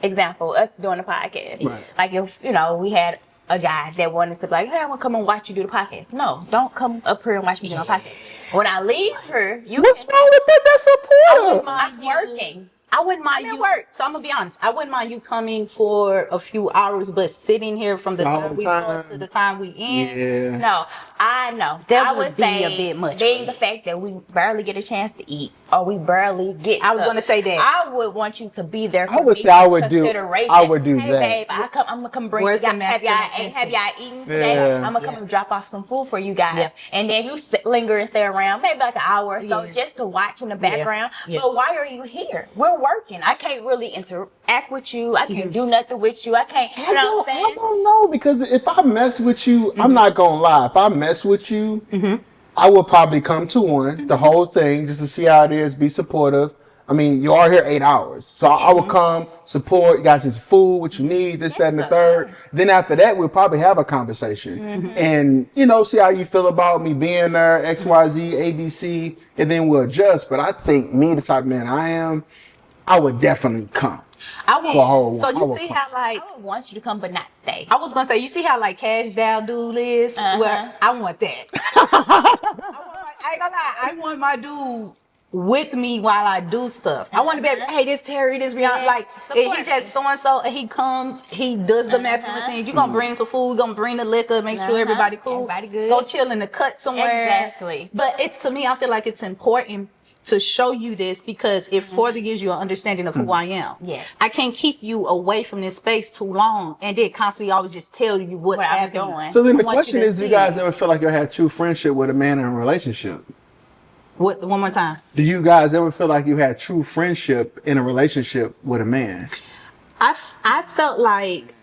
example, us doing a podcast. Right. Like if, we had a guy that wanted to be like, hey, I want to come and watch you do the podcast. No, don't come up here and watch me do my podcast. When I leave her, What's wrong with that? That's supportive. I'm working. I wouldn't mind I'm at you. work. So I'm gonna be honest. I wouldn't mind you coming for a few hours, but sitting here from the All time the we time. start to the time we end. Yeah. No, I know. That I would be say, a bit much being for the me. fact that we barely get a chance to eat or we barely get I was stuff, gonna say that. I would want you to be there for I would me say I would do consideration. hey, that. babe, I'm gonna come bring Where's you the guys. masculine Have y'all eaten today? Yeah. I'm gonna come and drop off some food for you guys. Yeah. And then if you linger and stay around, maybe like an hour or so, Yeah. just to watch in the background. Yeah. But why are you here? We're working. I can't really interact with you. I can't do nothing with you. I can't. You know what I'm I saying? don't know, because if I mess with you, I'm not gonna lie. If I mess with you, I would probably come to one, the whole thing, just to see how it is, be supportive. I mean, you are here 8 hours. So I would come, support, you guys need some food, what you need, this, that, and the third. Then after that, we'll probably have a conversation. And, see how you feel about me being there, X, Y, Z, A, B, C, and then we'll adjust. But I think me, the type of man I am, I would definitely come. I would. For a whole- So I you would see come. how like I would want you to come, but not stay. I was gonna say, you see how like cash down dude is? Where I want that. I ain't gonna lie, I want my dude with me while I do stuff. I want to be able, hey, this Terry, this Rihanna, Yeah, like support he just so and so, and he comes, he does the masculine things. You gonna bring some food, gonna bring the liquor, make sure everybody cool, Everybody good. go chill in the cut somewhere. Exactly. But it's to me, I feel like it's important to show you this because it further gives you an understanding of who I am. Yes. I can't keep you away from this space too long and then constantly always just tell you what's What I'm happening. doing. So then the I want question you to is, do you see guys it. ever feel like you had true friendship with a man in a relationship? What, one more time. Do you guys ever feel like you had true friendship in a relationship with a man? I felt like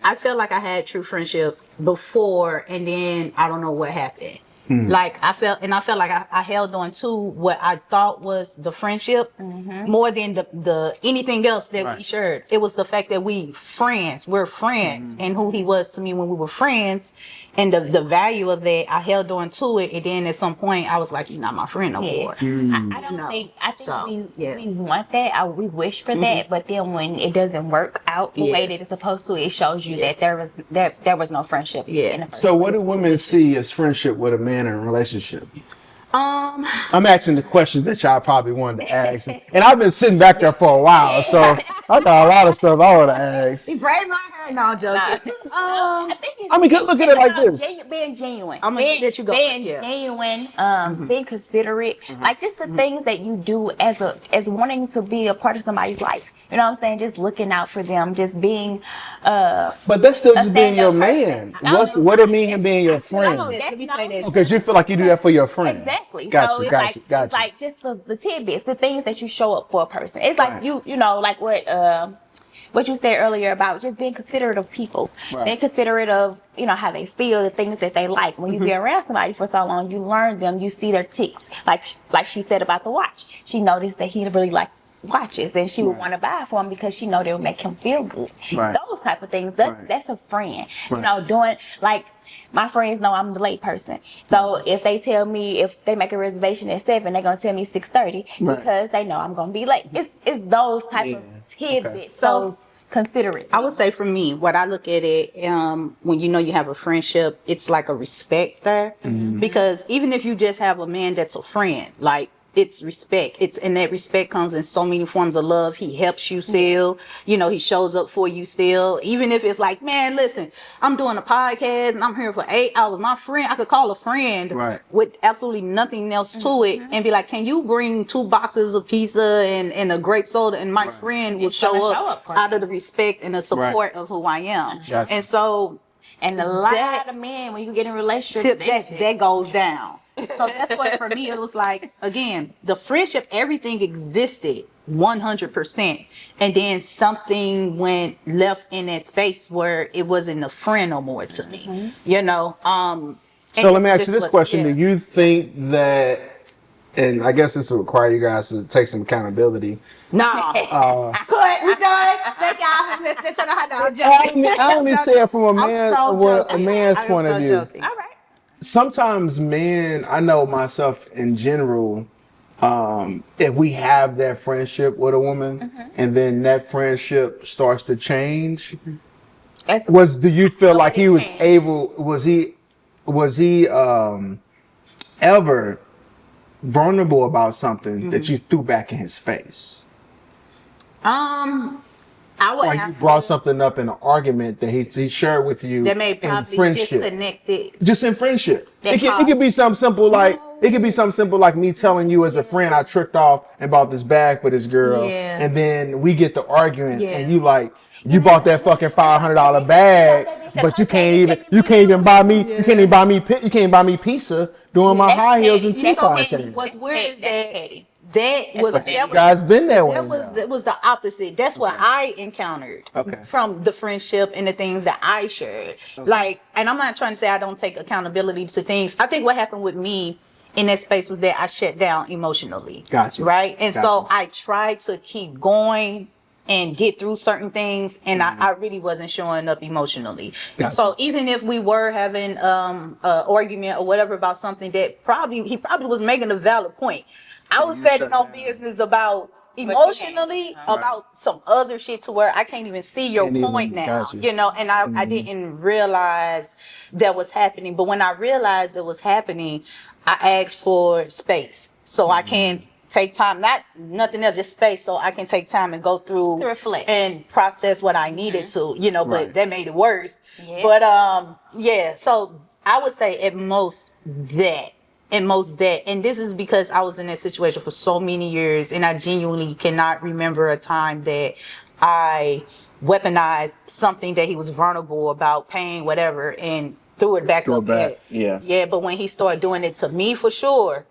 I had true friendship before, and then I don't know what happened. Like I felt like I held on to what I thought was the friendship more than the anything else that we shared. It was the fact that we're friends, and who he was to me when we were friends, and the value of that. I held on to it, and then at some point I was like, "You're not my friend no more." I don't No. think. I think So, we want that. We wish for that, but then when it doesn't work out the way that it's supposed to, it shows you that there was no friendship. Yeah. In the first So what do women see as friendship with a man in a relationship? Um, I'm asking the questions that y'all probably wanted to ask. And I've been sitting back there for a while, so I got a lot of stuff I want to ask. he braided my hair. No, I'm joking. I think it's I mean, look at it like this. being genuine. I'm gonna let you go Being first, yeah. genuine, being considerate, like just the things that you do as wanting to be a part of somebody's life. You know what I'm saying? Just looking out for them, just being. But that's still just being your stand-up man. person. What do me him being your No, friend? that's Let me say this. Because you feel like you do that for your friend. Exactly. Got So you, it's got like you, got it's you. like just the tidbits, the things that you show up for a person. It's like Right. you know, like what you said earlier about just being considerate of people, Right. being considerate of how they feel, the things that they like. When you be around somebody for so long, you learn them, you see their ticks. Like she said about the watch, she noticed that he really likes watches, and she would want to buy it for him because she know they would make him feel good. Right. Those type of things. Right. That's a friend. Right. Doing like. My friends know I'm the late person. So if they tell me, if they make a reservation at 7, they're going to tell me 6:30 Right. because they know I'm going to be late. It's those type of tidbits. So- Those considerate. I would say for me, what I look at it, when you have a friendship, it's like a respect there. Because even if you just have a man that's a friend, like it's respect. And that respect comes in so many forms of love. He helps you still, he shows up for you still. Even if it's like, man, listen, I'm doing a podcast and I'm here for 8 hours. My friend, I could call a friend Right. with absolutely nothing else to it and be like, can you bring 2 boxes of pizza and a grape soda? And my friend will It's gonna show show up up for out of the respect and the support Right. of who I am. Gotcha. And so And a lot that- of men, when you get in relationships, that goes down. So that's what for me it was like. Again, the friendship, everything existed 100%, and then something went left in that space where it wasn't a friend no more to me. You know. So let me ask you this question: do you think that? And I guess this will require you guys to take some accountability. No. Good. We done. Thank y'all for listening to the hot dog joke. I only say it from a I'm man's so point of view. joking. All right. Sometimes men, I know myself in general, if we have that friendship with a woman and then that friendship starts to change, do you feel like he was able, was he ever vulnerable about something that you threw back in his face? I would Or you have brought something up in an argument that he shared with you that may in probably friendship. disconnected. Just in friendship. It could be something simple like me telling you as a friend I tricked off and bought this bag for this girl, Yeah. and then we get to arguing and you bought that fucking $500 bag, but you can't even buy me pizza doing my high heels and T5. What's weird is that You guys been there with it was the opposite. That's what I encountered from the friendship and the things that I shared. Like, and I'm not trying to say I don't take accountability to things. I think what happened with me in that space was that I shut down emotionally. Gotcha. Right? And so I tried to keep going and get through certain things, and I really wasn't showing up emotionally. Gotcha. So even if we were having an argument or whatever about something that he probably was making a valid point, I was standing on business about emotionally about some other shit to where I can't even see your point now, you know, and I didn't realize that was happening. But when I realized it was happening, I asked for space so I can take time, nothing else, just space, so I can take time and go through to reflect and process what I needed to, you know, but that made it worse. Yeah. But so I would say at most that. And this is because I was in that situation for so many years, and I genuinely cannot remember a time that I weaponized something that he was vulnerable about, pain, whatever, and threw it back up at. Yeah, but when he started doing it to me, for sure,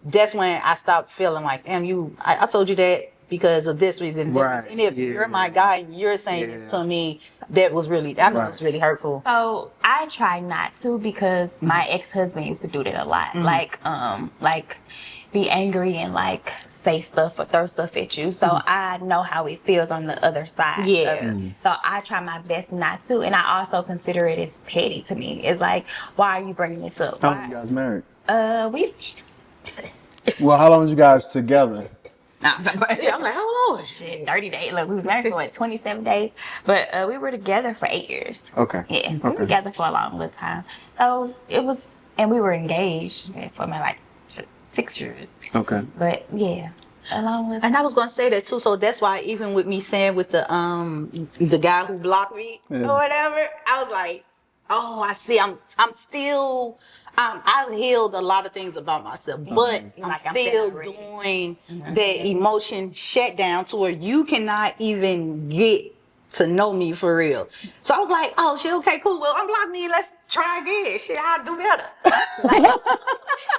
that's when I stopped feeling like, damn, I told you that because of this reason. Right. And if you're my guy and you're saying this to me, that was really, I know it's really hurtful. So I try not to, because my ex-husband used to do that a lot. Like be angry and like say stuff or throw stuff at you. So I know how it feels on the other side. Yeah. So I try my best not to. And I also consider it as petty to me. It's like, why are you bringing this up? How long you guys married? Well, how long was you guys together? I'm like, how long? Shit, 30 days. Like, we was married for 27 days. But we were together for 8 years. Okay. Yeah, we were together for a long little time. So it was, and we were engaged for like 6 years. Okay. But yeah, a long little time. And I was gonna say that too. So that's why even with me saying with the guy who blocked me or whatever, I was like, oh, I see. I'm still. I've healed a lot of things about myself, but I'm still doing that emotion shutdown to where you cannot even get to know me for real. So I was like, oh shit, okay, cool. Well, unblock me. Let's try again. Shit, I'll do better.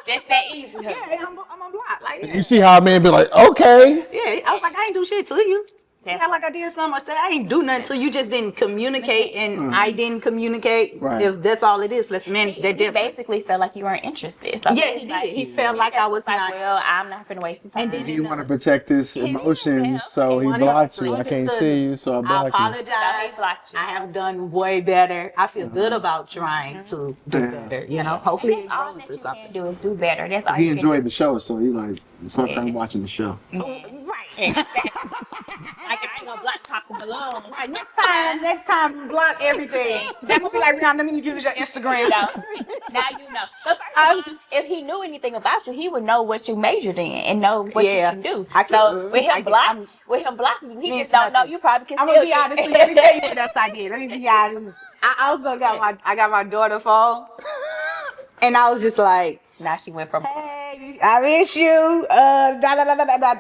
Just that easy. Yeah, I'm unblocked. Like, You see how a man be like, okay. yeah, I was like, I ain't do shit to you. Yeah, like I did something. I said I ain't do nothing to you. Just didn't communicate, and I didn't communicate. Right. If that's all it is, let's manage that He difference. basically felt like you weren't interested. So Yeah, he did. He felt like I was like, not. well, I'm not finna waste the time. And then He want to protect his emotions, so he blocked you. I can't see you, so I I block you. apologize. blocked you. I have done way better. I feel good about trying to do better. You know, hopefully That's it all grows that to you something. can do is do better. That's all He you can enjoyed do. the show, so he like sometimes watching the show. Right. Like, I ain't gonna block Pop the Balloon. All right, next time, block everything. That would be like, Rihanna, let me use your Instagram. You know? Now you know. But first of all, if he knew anything about you, he would know what you majored in and know what you can do. So with him blocking you, he just don't know. You probably can I'm still gonna be honest. Let me tell you what else I did. Let me be honest. I also got my daughter phone, and I was just like, Now she went from hey, I miss you. I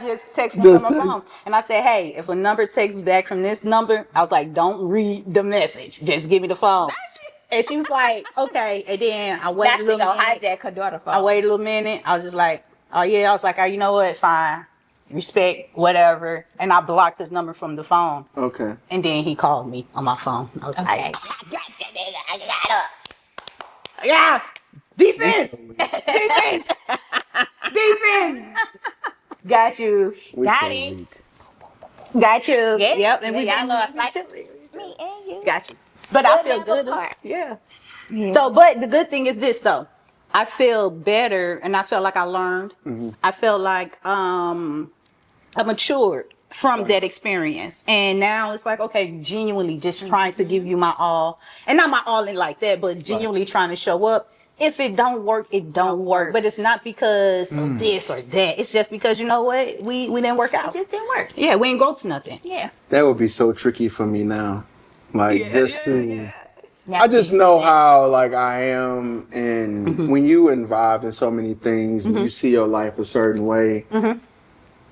just text her from my phone, and I said, hey, if a number texts back from this number, I was like, don't read the message. Just give me the phone. And she was like, okay. And then I Now waited a she little gonna minute. hijack her daughter phone. I waited a little minute. I was just like, oh yeah. I was like, oh, you know what? Fine. Respect, whatever. And I blocked his number from the phone. Okay. And then he called me on my phone. I was Okay. like, yeah, defense, defense, defense. Got you, We Got so it. weak. got you. Yeah. Yep, and we Yeah, been y'all know, like, chilling. Me and you. Got you. But I Good feel level good. part. Yeah. Yeah. So, but the good thing is this though. I feel better, and I feel like I learned. I feel like I matured from that experience, and now it's like, okay, genuinely just trying to give you my all, and not my all in like that, but genuinely trying to show up. If it don't work, it don't work. But it's not because of this or that. It's just because, you know what, we didn't work It out. just didn't work. Yeah, we ain't grow to nothing. Yeah. That would be so tricky for me now. Like to. Now I just know how like I am, and when you involved in so many things and you see your life a certain way,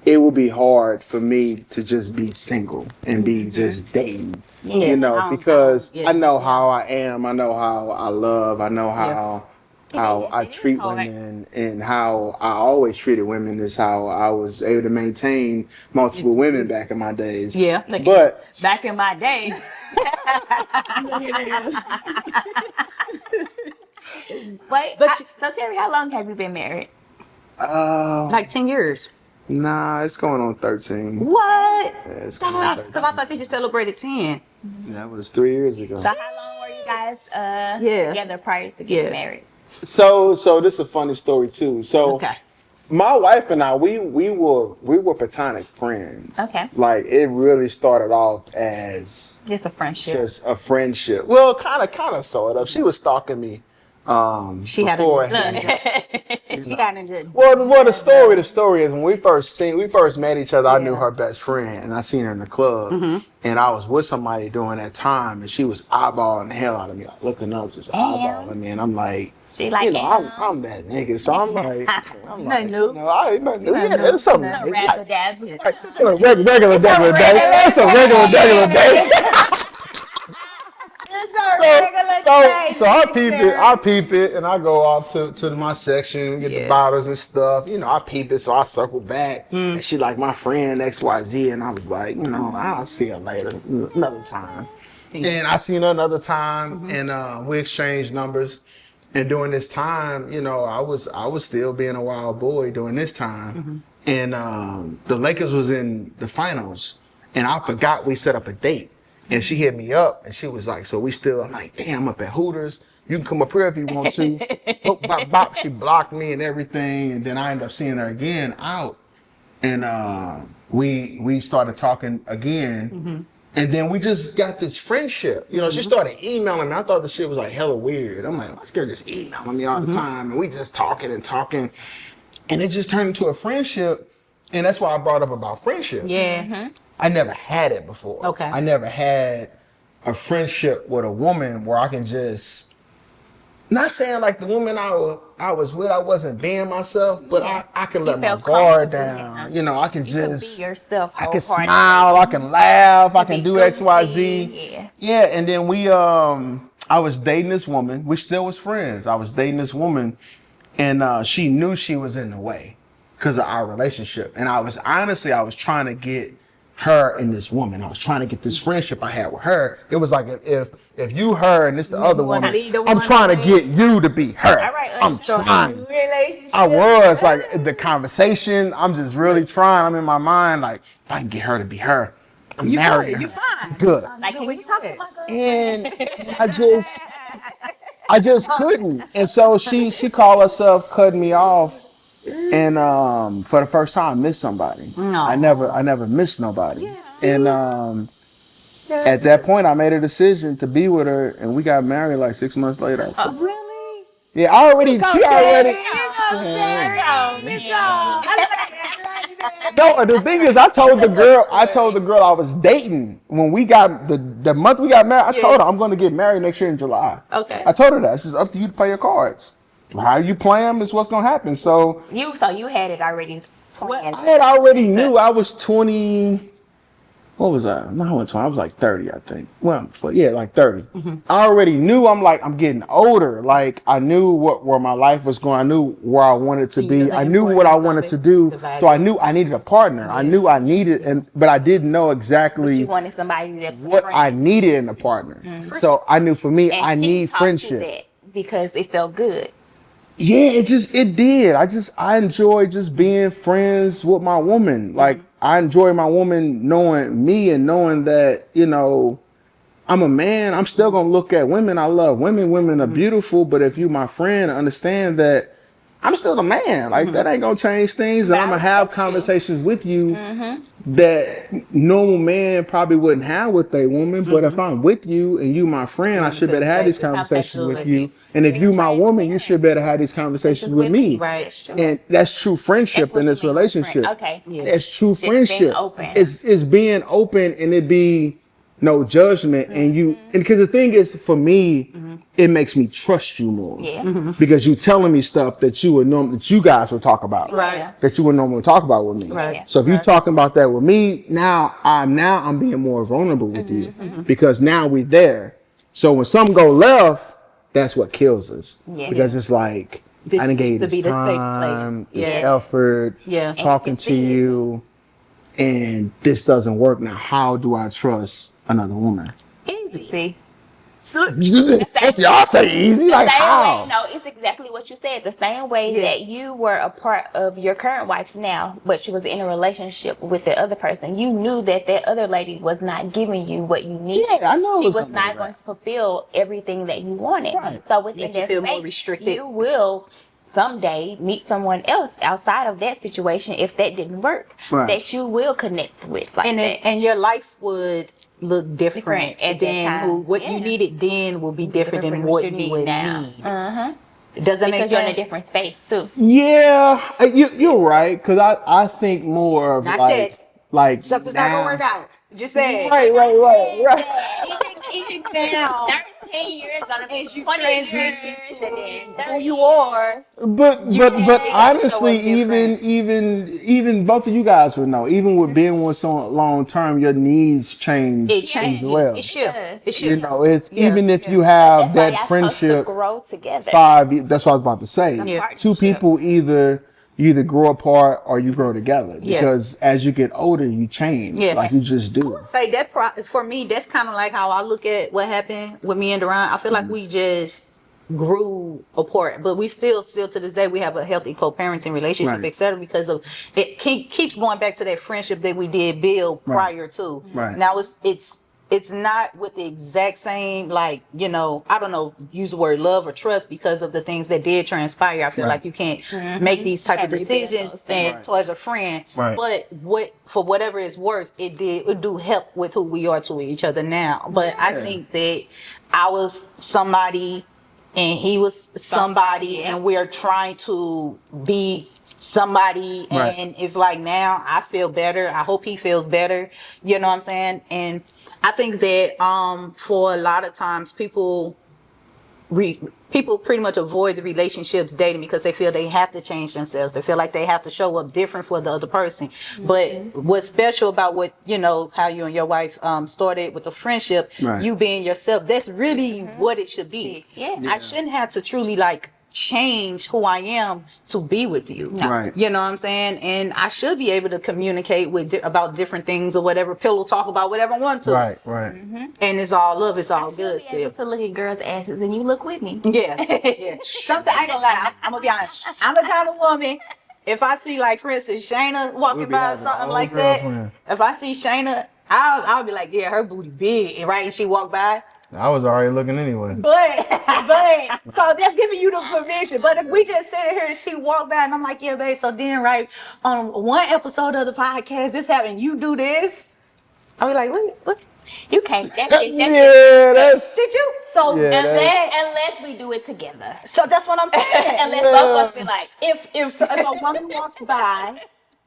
it would be hard for me to just be single and be just dating. You know, because I know how I am, I know how I love, I know how I treat women, and how I always treated women is how I was able to maintain multiple women back in my days. Yeah. But back in my day. So Terry, how long have you been married? Like 10 years. Nah, it's going on 13. What? Yeah, it's going on 13. Because I thought they just celebrated 10. That was 3 years ago. So how long were you guys together prior to getting married? So this is a funny story too. So Okay. my wife and I, we were platonic friends. Okay. Like it really started off as Just a friendship. just a friendship. Well, kind of, sort of. She was stalking me. She had a beforehand. She got into Well, the story is when we first met each other. I knew her best friend, and I seen her in the club, and I was with somebody during that time, and she was eyeballing the hell out of me, like looking up, just eyeballing me, and I'm like, She like, you know, I'm that nigga, so I'm like, Nothing new. you know, I ain't nothing new. Yeah, there's something. no, It's razzle like, dazzle. it's a regular day. It's a regular day. So I peep it, and I go off to my section, get the bottles and stuff. You know, I peep it, so I circle back, and she like my friend XYZ, and I was like, you know, I'll see her later, another time. And I seen her another time, and we exchanged numbers. And during this time, you know, I was still being a wild boy during this time, and the Lakers was in the finals, and I forgot we set up a date. And she hit me up, and she was like, so we still, I'm like, damn, I'm up at Hooters. You can come up here if you want to. Bop, bop, bop. She blocked me and everything. And then I ended up seeing her again out. And we started talking again. And then we just got this friendship. You know, she started emailing me. I thought the shit was like hella weird. I'm like, this girl just emailing me all the time. And we just talking. And it just turned into a friendship. And that's why I brought up about friendship. Yeah. I never had it before. Okay. I never had a friendship with a woman where I can just, not saying like the woman I was with, I wasn't being myself, but I can let my felt guard comfortable, down. You know, I can You can just, be yourself. I can wholeheartedly. smile, I can laugh, I can be do goofy, X, Y, Z. yeah. Yeah, and then I was dating this woman. We still was friends. I was dating this woman, and she knew she was in the way because of our relationship. And I was trying to get her and this woman. I was trying to get this friendship I had with her. It was like if you her and this the other woman, I'm trying to get you to be her. All right, I'm trying. I was like the conversation. I'm just really trying. I'm in my mind like if I can get her to be her, I'm marrying her. You fine. Good. Like, can you talk to my girl? And I just couldn't. And so she called herself cutting me off. And for the first time, missed somebody. No. I never missed nobody. And at that point, I made a decision to be with her, and we got married like 6 months later. Really? Yeah, I already. No, the thing is, I told the girl I was dating when we got the month we got married. I told her I'm going to get married next year in July. Okay. I told her that it's just up to you to play your cards. How you play them is what's going to happen. So You had it already planned. I had already knew I was 20. what was I? No, I wasn't 20. I was like 30, I think. Well, yeah, like 30. I already knew I'm getting older. Like I knew where my life was going. I knew where I wanted to be. I knew what I wanted to do. So I knew I needed a partner. I knew I needed, but I didn't know exactly You wanted somebody that's what I needed in a partner. So I knew for me, and I she need taught you friendship. that because it felt good. Yeah, it did. I enjoy just being friends with my woman. Like I enjoy my woman knowing me and knowing that, you know, I'm a man. I'm still gonna look at women. I love women. Women are beautiful, but if you my friend, understand that I'm still the man. Like that ain't gonna change things. And But I'm I gonna have respect you. conversations with you that normal man probably wouldn't have with a woman. But if I'm with you and you my friend, I should better have these conversations with you. And if you my woman, you should better have these conversations with me. Right. That's true. And that's true friendship That's what in this you mean with relationship. friend. Okay. Yeah. That's true Just being friendship. open. It's being open and it be no judgment. And you, and because the thing is, for me, it makes me trust you more. Yeah. Because you telling me stuff that you would that you guys would talk about. Right. That you would normally talk about with me. Right. So if you talking about that with me, now I'm being more vulnerable with you because now we there. So when something go left, that's what kills us. Yeah. Because it's like, This I done gave used to this be the safe time, place. this Yeah. effort, Yeah. talking to you, and this doesn't work. Now, how do I trust another woman? Easy. See? What y'all say easy? Like Same how? way, no, it's exactly what you said. The same way that you were a part of your current wife now, but she was in a relationship with the other person. You knew that that other lady was not giving you what you needed. Yeah, I know it She was was gonna not be going right. to fulfill everything that you wanted. Right. So within Make you that feel more space, restricted. you will someday meet someone else outside of that situation if that didn't work. Right. That you will connect with like And that. and your life would look different, Different at that then time. what Yeah. you needed then will be different than what you would need. Does that make Because you're in a sense? different space too. Yeah, you're right. Because I think more of Not like Something's now. not gonna work out. Just saying. Right. Even now, 13 years on a as you 20 transition years, to and then who 30 you are, But gotta honestly, show up different. even both of you guys would know. Even with being with someone long term, your needs change it as changes. well. It shifts. It shifts. You know, it's Yeah. even if you have That's why that y'all supposed to friendship grow together. 5 years. That's what I was about to say. Yeah. Two people you either grow apart or you grow together. Yes. Because as you get older, you change. Yeah. Like you just do. Say that for me, that's kind of like how I look at what happened with me and Duran. I feel like we just grew apart, but we still to this day we have a healthy co-parenting relationship, Right. etc. Because of it keeps going back to that friendship that we did build prior to. Right. Now it's not with the exact same, like, you know, I don't know, use the word love or trust because of the things that did transpire. I feel Right. like you can't make these type of Can't rebuild decisions those things. and towards a friend. Right. But for whatever it's worth, it do help with who we are to each other now. But I think that I was somebody and he was somebody and we're trying to be somebody, Right. and it's like now I feel better. I hope he feels better. You know what I'm saying? And I think that for a lot of times people pretty much avoid the relationships dating because they feel they have to change themselves. They feel like they have to show up different for the other person. But what's special about what, you know, how you and your wife started with the friendship, Right. you being yourself, that's really what it should be. Yeah. I shouldn't have to truly like change who I am to be with you. Right. You know what I'm saying? And I should be able to communicate with about different things or whatever, pillow talk about whatever I want to. Right. And it's all love, it's all You'll good be still. able to look at girls' asses and you look with me. Yeah, yeah. Sometimes I ain't gonna lie. I'm gonna be honest. I'm the kind of woman. If I see, like, for instance, Shayna walking We'll be by or having something an like old that, girlfriend. if I see Shayna, I'll be like, yeah, her booty big, right? And she walk by. I was already looking anyway. But so that's giving you the permission. But if we just sit here and she walk by and I'm like, yeah, babe, so then right on one episode of the podcast, this happened, you do this. I'll be like, what? You can't. That's Yeah, that's Did you? So Yeah, unless we do it together. so that's what I'm saying. Unless both of us be like, if a woman walks by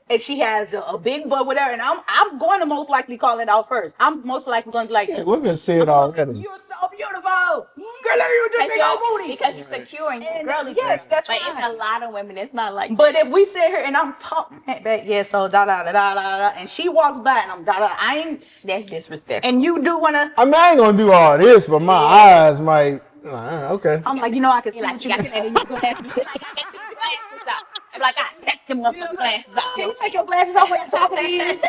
and she has a big butt, whatever, and I'm going to most likely call it out first. I'm most likely going to be like, women say it already. "You're so beautiful." girl, let me with your big old booty. Because you're securing your And girly yes, girl. that's but fine. it's a lot of women that's not like But that. if we sit here and I'm talking back, yeah, so da da da da da da, and she walks by and I'm da da, I ain't, That's disrespectful. and you do wanna, I mean, I ain't gonna do all this, but my eyes might. Okay. I'm like, you know, I can see Like, what you you got got. to have your glasses. Like, I got your glasses out. I'm like, I set them motherfucking glasses out. Can you take your glasses off when I'm talking to you?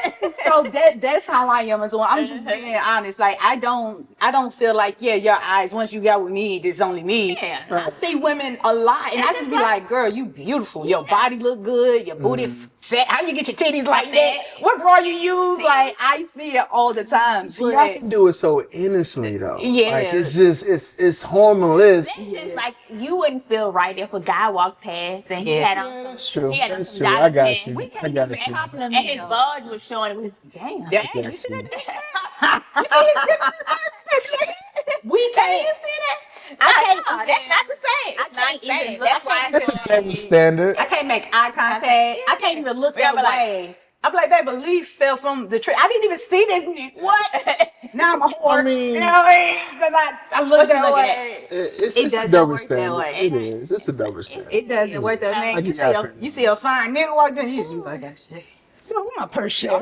So that's how I am as well. I'm just being honest. Like I don't feel like your eyes once you got with me, it's only me. Yeah. I see women a lot, and I just be like, girl, you beautiful. Your body look good. Your booty fat. How you get your titties like that? What bra you use? Like I see it all the time. See, I can do it so innocently though. Yeah. Like it's just it's hormonless. It's just like you wouldn't feel right if a guy walked past and he had on. That's true. He had on That's some true. I dollar got pants. you. We I got it. And his bulge was showing. It was damn. Dang, you see that? You see his dick? We Can can't. you see that? I can't. That's not the same. It's not the same. That's why That's a double standard. I can't make eye contact. I can't even look Yeah, that but like- way. I'm like, babe, a leaf fell from the tree. I didn't even see this. What? Now I'm a whore. I mean- you know, because I look What you that looking way. It's It a doesn't double work that standard. way. It is. It's a double standard. It doesn't work that way. I You get see, that. you see a fine nigga walk in, you just like that shit. You know, where my purse shit?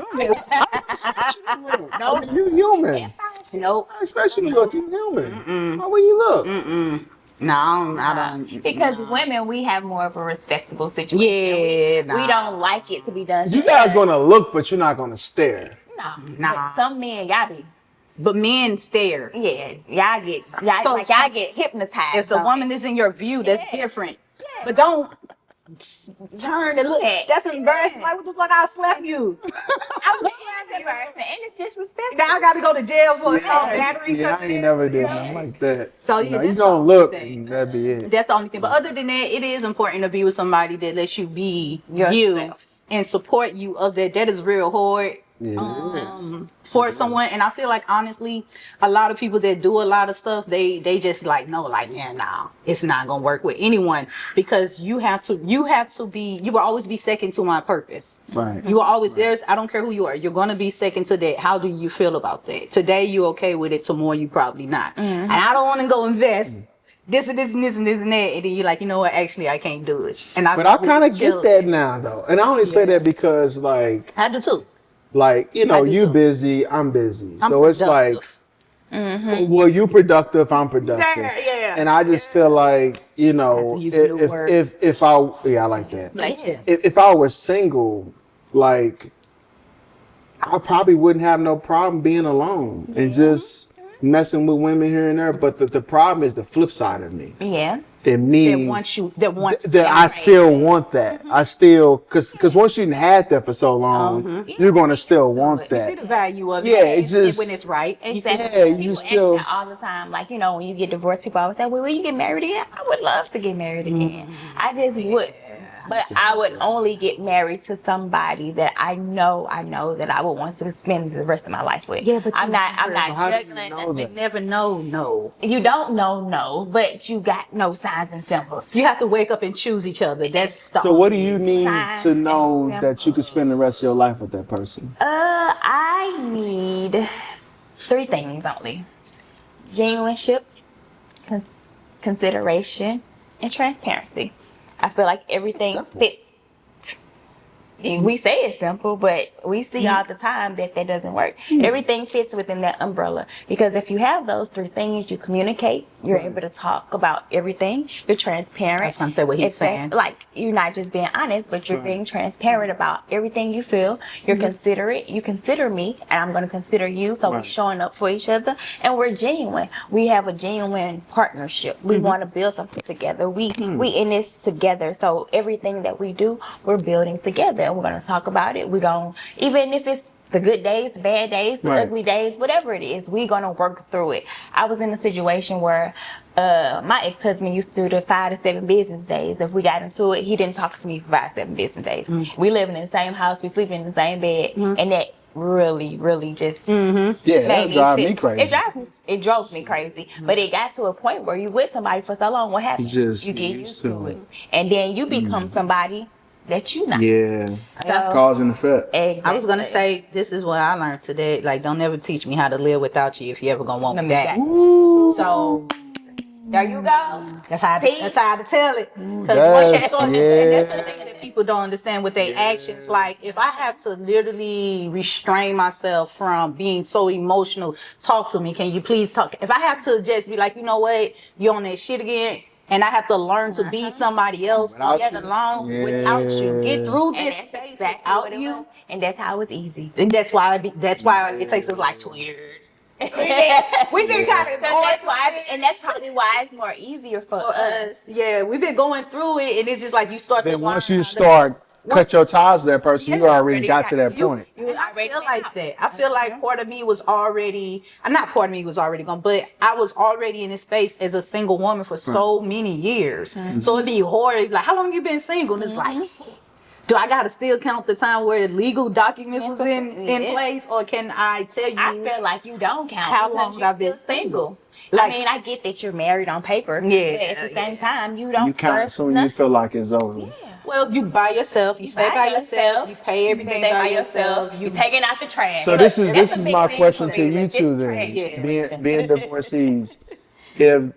No, you human. Nope. Especially looking human. How will you look? No, I don't. because women, we have more of a respectable situation. Yeah, We don't like it to be done. You guys gonna look, but you're not gonna stare. No. Nah. But some men, y'all be. But men stare. Yeah, y'all So like y'all get hypnotized. If the woman is in your view, that's different. But don't turn and look. Yeah. That's embarrassing. Like, what the fuck? I'll slap you. I would slap you. and it's disrespectful. Now I got to go to jail for assault battery. Yeah, 'cause I of ain't this. never did nothing like that. So, You yeah, know, you that's gonna the look, thing. and that'd be it. That's the only thing. But other than that, it is important to be with somebody that lets you be you Yourself. and support you of that. That is real hard. Yeah. For someone, and I feel like honestly, a lot of people that do a lot of stuff, they just like no, like nah, it's not gonna work with anyone because you will always be second to my purpose. Right. You will always I don't care who you are, you're gonna be second to that. How do you feel about that? Today you okay with it, tomorrow you probably not. And I don't want to go invest this and this and this and this and that, and then you're like, you know what, actually I can't do this. And But I kind of get that now, though, and I only say that because, like, I do too. you know, do you too. busy, I'm busy, I'm so it's like, productive. well, you productive, I'm productive, Yeah. and I just feel like, you know, to use a new word. if I I like that. Yeah. If I was single, like, I probably wouldn't have no problem being alone and just messing with women here and there. But the problem is the flip side of me. Yeah. And me That wants that I still want that. I still because once you had that for so long, you're gonna still want you see that. the value of Yeah, it. it just- when it's right. You see Exactly. Yeah, you People still- ask that all the time. Like, you know, when you get divorced, people always say, well, will you get married again? I would love to get married again. I just would. But I would only get married to somebody that I know that I would want to spend the rest of my life with. Yeah, but I'm not How do you juggling. know that? You never know. No, You don't know, but you got no signs and symbols. you have to wake up and choose each other. That's the So what do you need Signs to and know that you symbols. could spend the rest of your life with that person? I need 3 things only: genuineship, consideration, and transparency. I feel like everything Simple. fits. And we say it's simple, but we see all the time that doesn't work. Everything fits within that umbrella because if you have those 3 things, you communicate, you're able to talk about everything, you're transparent. I was gonna say what he's saying. Like, you're not just being honest, but you're being transparent about everything you feel. You're considerate. You consider me, and I'm going to consider you. So we're showing up for each other, and we're genuine. We have a genuine partnership. We want to build something together. We in this together. So everything that we do, we're building together. And we're going to talk about it. We're going, even if it's the good days, the bad days, the Right. ugly days, whatever it is, we're going to work through it. I was in a situation where my ex-husband used to do the 5 to 7 business days. If we got into it, he didn't talk to me for 5 to 7 business days. We living in the same house, we sleeping in the same bed, and that really just Yeah, made that drive me sick. crazy. It drove me crazy. But it got to a point where you with somebody for so long, what happens? You just You get used used to to it. it. And then you become somebody that you not. Yeah, So- cause and effect. Exactly. I was gonna say this is what I learned today. Like, don't ever teach me how to live without you if you ever gonna want me back. So There you go. That's how See? that's how to tell it. Because That's- and that's the thing that people don't understand with their actions. Like if I have to literally restrain myself from being so emotional, talk to me. Can you please talk? If I have to just be like, you know what, you're on that shit again. And I have to learn to be somebody else, Without get you. along without you, get through And this that's space exactly without what it you. was. And that's how it's easy. And that's why it takes us like 2 years. We've been kind of going That's why, and that's probably why it's more easier for us. Yeah, we've been going through it, and it's just like you start to Then learn once you how to- start cut your ties with that person, you Yeah, already got to that point. You And I already feel been like out. that. I feel like part of me was already, not part of me was already gone, but I was already in this space as a single woman for so many years. So it'd be hard. It'd be like, how long you been single? And it's like, do I gotta still count the time where the legal documents was in place, or can I tell you? I feel like you don't count How because long you're I've been still single. Like- I mean, I get that you're married on paper, Yeah, but at the same time, you don't. You count trust soon you nothing. feel like it's over. Well, you by yourself. You stay by yourself. You pay everything stay by yourself. You taking out the trash. So Look, this that's a is big my thing question for to me, you like, this two trash then. situation. Being divorcees, if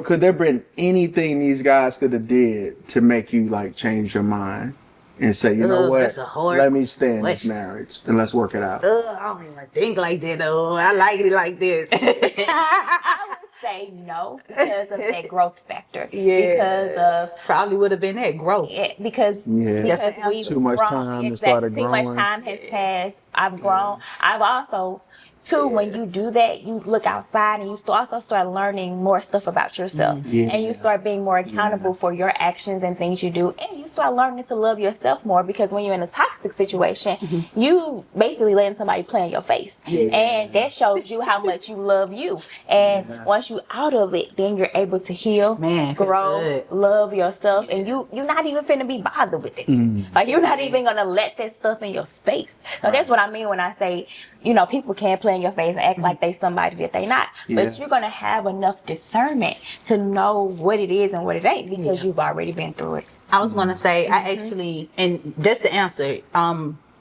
could there been anything these guys could have did to make you like change your mind and say, you know what, that's a hard let me stay in this question. marriage and let's work it out. I don't even think like that though. I like it like this. I would say no because of that growth factor. Yeah. Because of Probably would have been that growth. because Yeah. because That's the we've Too much grown. time to Exactly. start Too much growing. time has passed. I've grown. I've also too, when you do that, you look outside and you also start learning more stuff about yourself. Yeah. And you start being more accountable for your actions and things you do. And you start learning to love yourself more because when you're in a toxic situation, you basically letting somebody play in your face. And that shows you how much you love you. And once you out of it, then you're able to heal, Man, grow, good. love yourself. And you're not even finna be bothered with it. Like you're not even gonna let that stuff in your space. So that's what I mean when I say, you know, people can play in your face and act like they somebody that they not. But you're gonna have enough discernment to know what it is and what it ain't because you've already been through it. I was gonna say I actually, and that's the answer.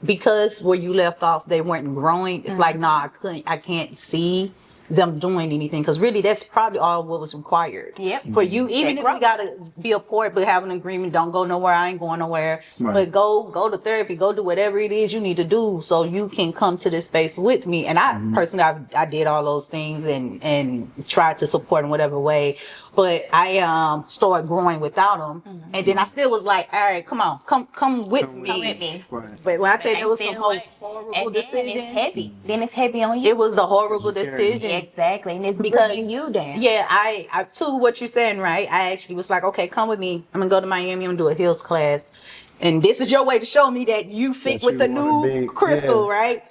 Because where you left off, they weren't growing. It's like, nah, I can't see them doing anything because really that's probably all what was required. Yep. For you, even if we gotta be apart but have an agreement, don't go nowhere, I ain't going nowhere. Right. But go to therapy, go do whatever it is you need to do so you can come to this space with me. And I personally I did all those things and tried to support in whatever way. But I started growing without them. And then I still was like, all right, come on, come with me. Come with me. Right. But when I tell you it was the Ain't most feeling horrible and then decision. it's heavy. Then it's heavy on you. It was a horrible decision. Exactly. And it's Because bringing you down. Yeah, I to what you're saying, right? I actually was like, okay, come with me. I'm gonna go to Miami. I'm gonna do a heels class, and this is your way to show me that you fit That with you the wanna new be- crystal, yeah. right?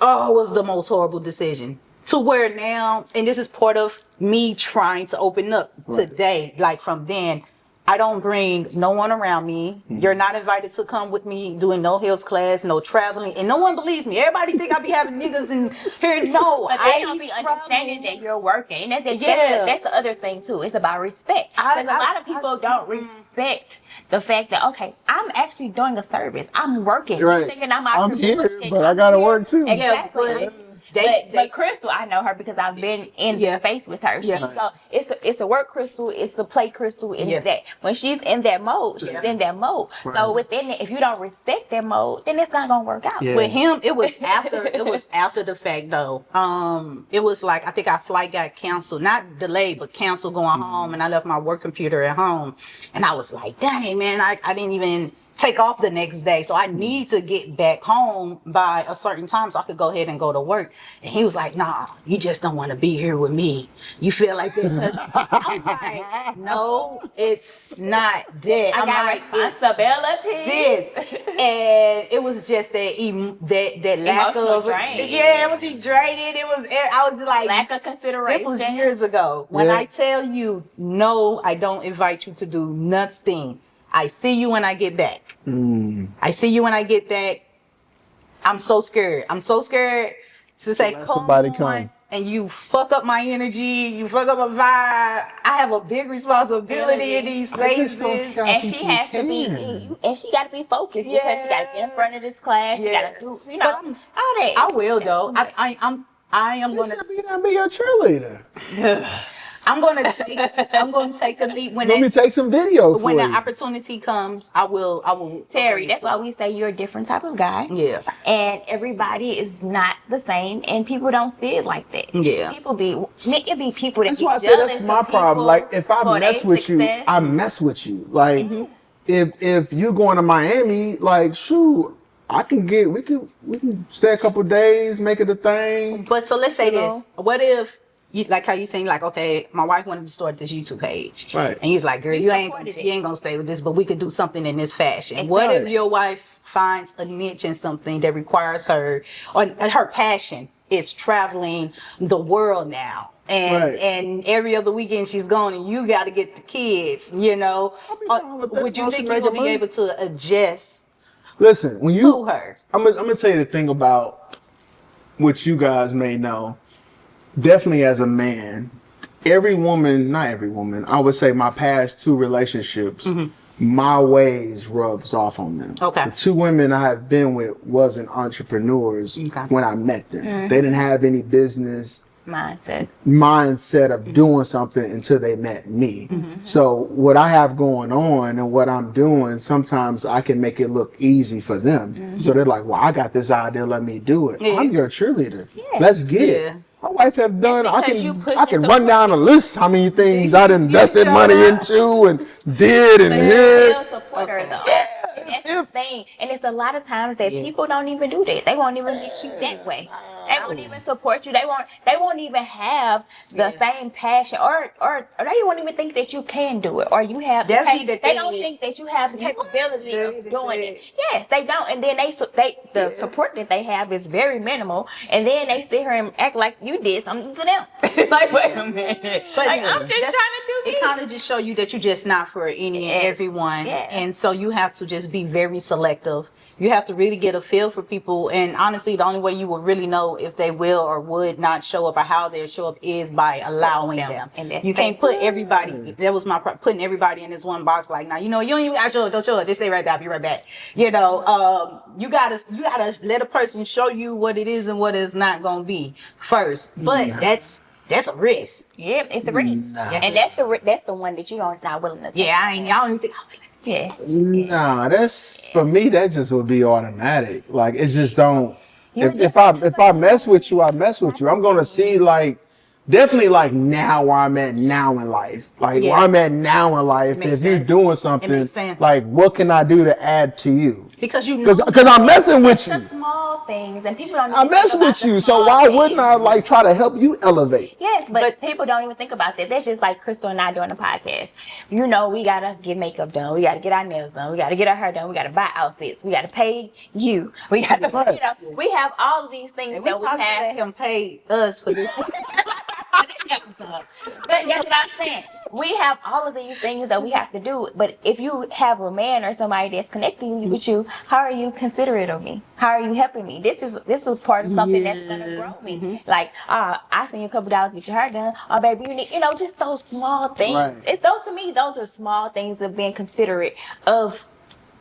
Oh, it was the most horrible decision. To where now, and this is part of me trying to open up today. Like from then, I don't bring no one around me. You're not invited to come with me doing no heels class, no traveling, and no one believes me. Everybody think I be having niggas in here. No, But I they don't be travel. understanding that you're working. And Yeah. that's the other thing too. It's about respect. Because a lot of people don't respect the fact that, okay, I'm actually doing a service. I'm working. Right. You're thinking I'm out I'm here here, bullshitting. but I I'm gotta here. work too. Exactly. Yeah, but But Crystal, I know her because I've been in the space with her. She go, it's a work Crystal, it's a play Crystal, and Yes. that when she's in that mode, she's in that mode. So within it, if you don't respect that mode, then it's not gonna work out. Yeah. With him, it was after the fact though. It was like I think our flight got canceled, not delayed, but canceled going home, and I left my work computer at home, and I was like, dang man, I didn't even take off the next day, so I need to get back home by a certain time so I could go ahead and go to work. And he was like, nah, you just don't want to be here with me. You feel like that? 'Cause I was like, no, it's not that. I I'm got like, it's responsibilities. this, and it was just that lack Emotional of drain. Yeah, it was draining. I was like, Lack of consideration. this was years ago. When Yeah. I tell you, no, I don't invite you to do nothing. I see you when I get back. I see you when I get back. I'm so scared. I'm so scared to say, let come somebody on, come. and you fuck up my energy. You fuck up my vibe. I have a big responsibility in these I just don't spaces. see how And she people has to be, can. and she got to be focused because she got to get in front of this class. She Yeah. got to do, But all that. I will though. That's too much. I am You gonna. should be your cheerleader. I'm gonna take the lead when Let me take some video for when the you. opportunity comes. I will. Terry, that's why we say you're a different type of guy. Yeah. And everybody is not the same, and people don't see it like that. Yeah. It be people that That's be why I say jealous that's my of problem. people Like if I for mess their with you, success. I mess with you. Like if you're going to Miami, like shoot, we can stay a couple days, make it a thing. But so let's say You this. know? What if you like how you saying like, okay, my wife wanted to start this YouTube page. Right. And he's like, girl, You you ain't supported it. gonna stay with this, but we could do something in this fashion. Exactly. What if your wife finds a niche in something that requires her or her passion is traveling the world now? And every other weekend she's gone and you got to get the kids, you know. fine with that. Would you Once think you you make would it be money. able to adjust Listen, when to you her? I'm gonna tell you the thing about what you guys may know. Definitely as a man, not every woman, I would say my past 2 relationships, my ways rubs off on them. Okay. The 2 women I have been with wasn't entrepreneurs when I met them. They didn't have any business mindset of doing something until they met me. So what I have going on and what I'm doing, sometimes I can make it look easy for them. So they're like, well, I got this idea, let me do it. I'm your cheerleader. Let's get it. My wife have done, I can run down a list how many things I'd invested money into and did and here. Still support her though. That's the thing. And it's a lot of times that people don't even do that. They won't even meet you that way. They won't even support you. They won't even have the same passion or they won't even think that you can do it or you have That's the they don't think that you have the capability of doing it. Yes, they don't. And then the support that they have is very minimal. And then they sit here and act like you did something to them. Like, wait a minute. But Like, I'm just trying to do this. It kind of just show you that you're just not for any and everyone. Yeah. And so you have to just be very selective. You have to really get a feel for people. And honestly, the only way you will really know if they will or would not show up or how they'll show up is by allowing them. And that's you can't put everybody, that was putting everybody in this one box. Like, now, you know, you don't even got to show up, don't show up. Just stay right there, I'll be right back. You know, you gotta let a person show you what it is and what it's not going to be first. But that's a risk. Yeah, it's a risk. And that's the one that you are not willing to take. Yeah, I don't even think I'll be like, Yeah. Nah, that's for me. That just would be automatic. Like it just don't. If I mess with you, I mess with you. I'm gonna see definitely now where I'm at now in life. Where I'm at now in life. If you're doing something, like what can I do to add to you? Because you know, because I'm messing with you. The small things, and people don't. I mess with you, so why wouldn't I try to help you elevate? Yes, but people don't even think about that. That's just like Crystal and I doing the podcast. You know, we gotta get makeup done. We gotta get our nails done. We gotta get our hair done. We gotta buy outfits. We gotta pay you. We gotta, we have all of these things that we have. Let him pay us for this. Episode. But that's what I'm saying. We have all of these things that we have to do. But if you have a man or somebody that's connecting with you, how are you considerate of me? How are you helping me? This is part of something that's gonna grow me. Like, I send you a couple dollars to get your hair done. Oh, baby, you need, just those small things. Right. To me, those are small things of being considerate of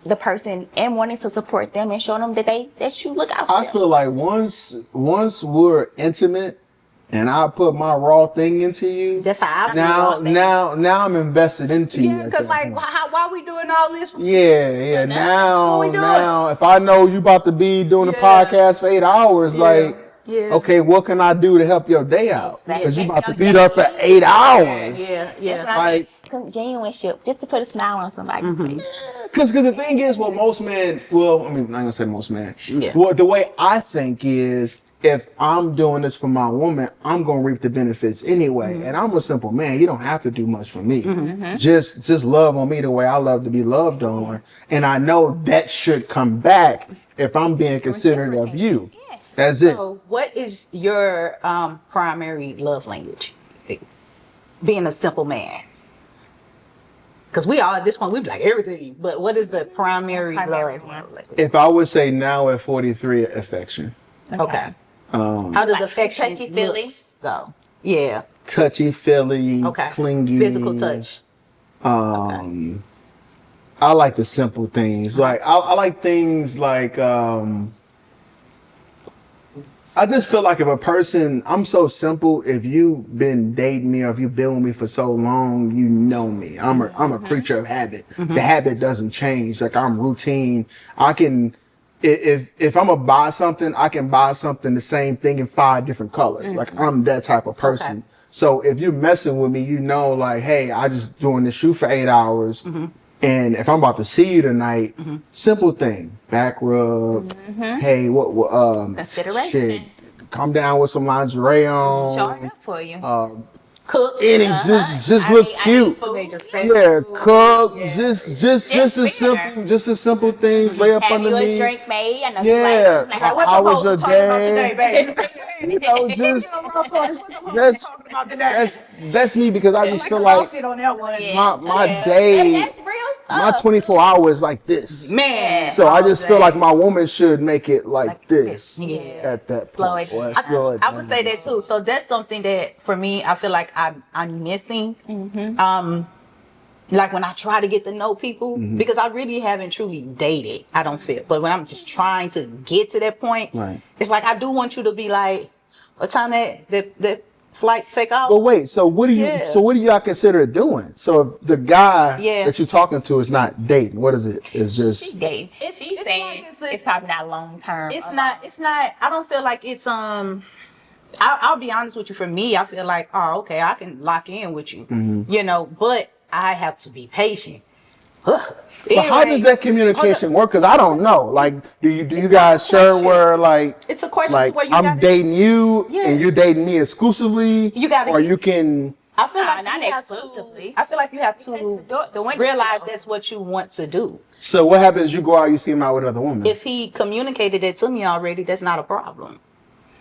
the person and wanting to support them and show them that you look out for them. I feel like once we're intimate. And I put my raw thing into you. That's how I feel. Now I'm invested into you. Yeah, because why we doing all this? Yeah. Now, if I know you about to be doing a podcast for 8 hours, okay, what can I do to help your day out? Because you about to be there for 8 hours. Yeah. Genuine shit, just to put a smile on somebody's face. Because the thing is, what most men, I'm not gonna say most men. Yeah. Well, the way I think is, if I'm doing this for my woman, I'm gonna reap the benefits anyway. And I'm a simple man. You don't have to do much for me. Just love on me the way I love to be loved on. And I know that should come back if I'm being considerate of you. That's it. So what is your primary love language? Being a simple man. Because we all at this point, we be like everything. But what is the primary love language? If I would say now at 43, affection. Okay. How does affection touchy-feely? look, though? Yeah. Touchy-feely, Okay. clingy. Physical touch. I like the simple things. Like I like things like I I just feel like if a person, I'm so simple. If you've been dating me or if you've been with me for so long, you know me. I'm a creature of habit. The habit doesn't change. Like I'm routine. I can, if I'm gonna buy something, I can buy something the same thing in 5 different colors. Like I'm that type of person. Okay. So if you're messing with me, you know, like, hey, I just doing this shoot for 8 hours. And if I'm about to see you tonight, simple thing, back rub. Hey, what Consideration. shit, come down with some lingerie on. Showing up for you. Cook. And it just look cute. Made your face. Yeah, cook. Just Just a simple things. Lay up Have under you a me. drink made? I know Yeah. you like How What was your the talking about today, day? baby? You know, just That's that's me because I just feel like on that one. my And day, that's real my stuff. 24 hours like this. Man. So I just feel like my woman should make it like this Yeah. at that Slow point. it Or down. slow it I would down. say that too. So that's something that for me, I feel like I'm missing. Like when I try to get to know people, because I really haven't truly dated, I don't feel. But when I'm just trying to get to that point, Right. it's like I do want you to be like, what time that flight take off? But wait, so what do you? Yeah. So what do y'all consider doing? So if the guy Yeah. that you're talking to is not dating, what is it? It's She just dating. It's- She's it's saying like it's probably not long term. It's not. I don't feel like it's I'll be honest with you. For me, I feel like, oh, okay, I can lock in with you, you know, but I have to be patient. But how does that communication work? Because I don't know. Like, do you It's guys not a share question. where like It's a question like where you I'm gotta- dating you Yeah. and you're dating me exclusively? You gotta- or you can. I feel Nah, like not you have to. exclusively. I feel like you have Because to the window- realize that's what you want to do. So what happens? You go out, you see him out with another woman. If he communicated it to me already, that's not a problem.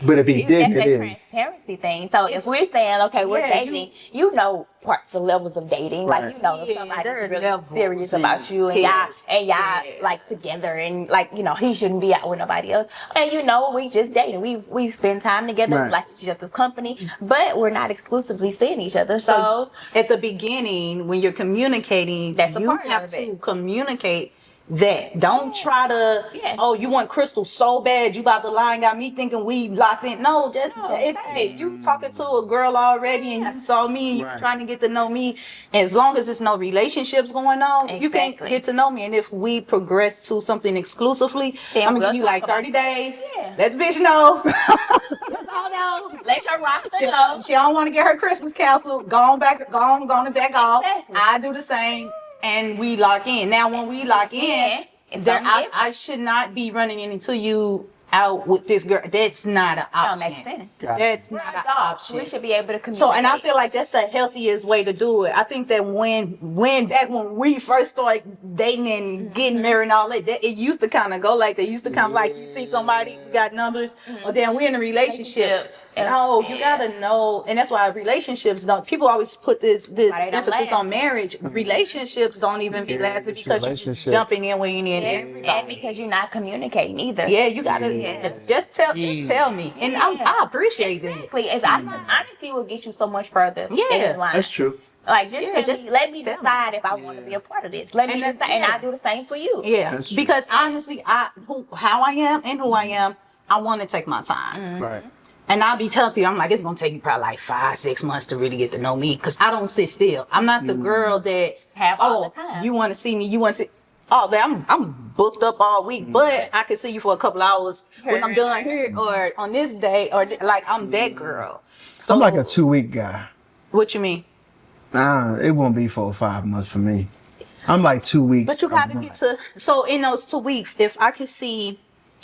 But if he That's didn't, it a is. transparency thing. So if we're saying, okay, we're Yeah, dating, you know parts of levels of dating. Right. Like, you know, if Yeah, somebody's there are really levels serious and about you and tiers. y'all Yeah. like together and like, you know, he shouldn't be out with nobody else. And you know, we just dating. We spend time together, Right. we like each other's company, but we're not exclusively seeing each other. So So at the beginning, when you're communicating, That's a you part have of to it. communicate that. Don't try to, Yeah. oh, you want Crystal so bad, you about to lie and got me thinking we locked in. No, just hey, you talking to a girl already and you saw me and you Right. trying to get to know me. As long as there's no relationships going on, you can't Exactly. get to know me. And if we progress to something exclusively, Then I'm gonna we'll give you talk like about 30 it. days. Yeah. Let the bitch know. Let all know. let your roster She, know. she don't want to get her Christmas canceled. Go on back off. Exactly. I do the same, and we lock in. Now, when we lock in, It's there, something different. I should not be running into you out with this girl. That's not an Don't option. make sense. That's not an option. We should be able to communicate. So, and I feel like that's the healthiest way to do it. I think that back when we first started dating and getting married and all that, it used to kind of go like that. It used to kind of like you see somebody, we got numbers, or then we're in a relationship. No, you gotta know, and that's why relationships don't. People always put this Why they don't emphasis last. on marriage. Relationships don't even be lasting it's because you're just relationship. jumping in, weighing in. and because you're not communicating either. Yeah, you gotta just tell me, and I appreciate that. Exactly. It's honesty will get you so much further. Yeah, in this line. That's true. Like just, Yeah, tell just me, let me tell decide if I want to be a part of this. Let me And that's- decide, and yeah. I do the same for you. Yeah, That's true. because honestly, how I am and who I am, I want to take my time. Right. And I'll be telling people, I'm like, it's gonna take you probably like 5-6 months to really get to know me, because I don't sit still. I'm not the girl that Have all the time. You want to see me, you want to see. Oh, man, I'm booked up all week, but I can see you for a couple hours when I'm done here or on this day, or like I'm that girl. So I'm like a 2-week guy. what you mean? It won't be 4 or 5 months for me. I'm like 2 weeks. But you gotta get to. So in those 2 weeks, if I could see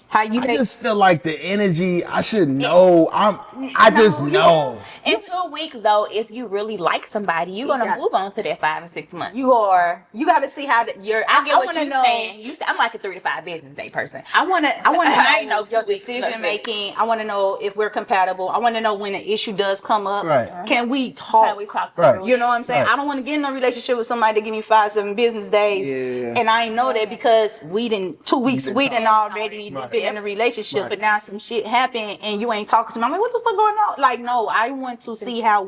how you I make. just feel like the energy. I should know. I just know. In 2 weeks, though, if you really like somebody, you're gonna Yeah. move on to that 5 or 6 months. You got to see how you're. I get what wanna you're saying. You say I'm like a 3 to 5 business day person. I want to I ain't know no your 2 weeks, decision nothing. making. I want to know if we're compatible. I want to know when an issue does come up. Right. Can we talk? Can we talk Right. through You know what I'm saying? Right. I don't want to get in a relationship with somebody that give me 5-7 business days, Yeah. and I ain't know that because we didn't 2 weeks we didn't already Right. been in a relationship, Right. but now some shit happened and you ain't talking to me. I'm like, what the fuck going on? Like, no, I want to see how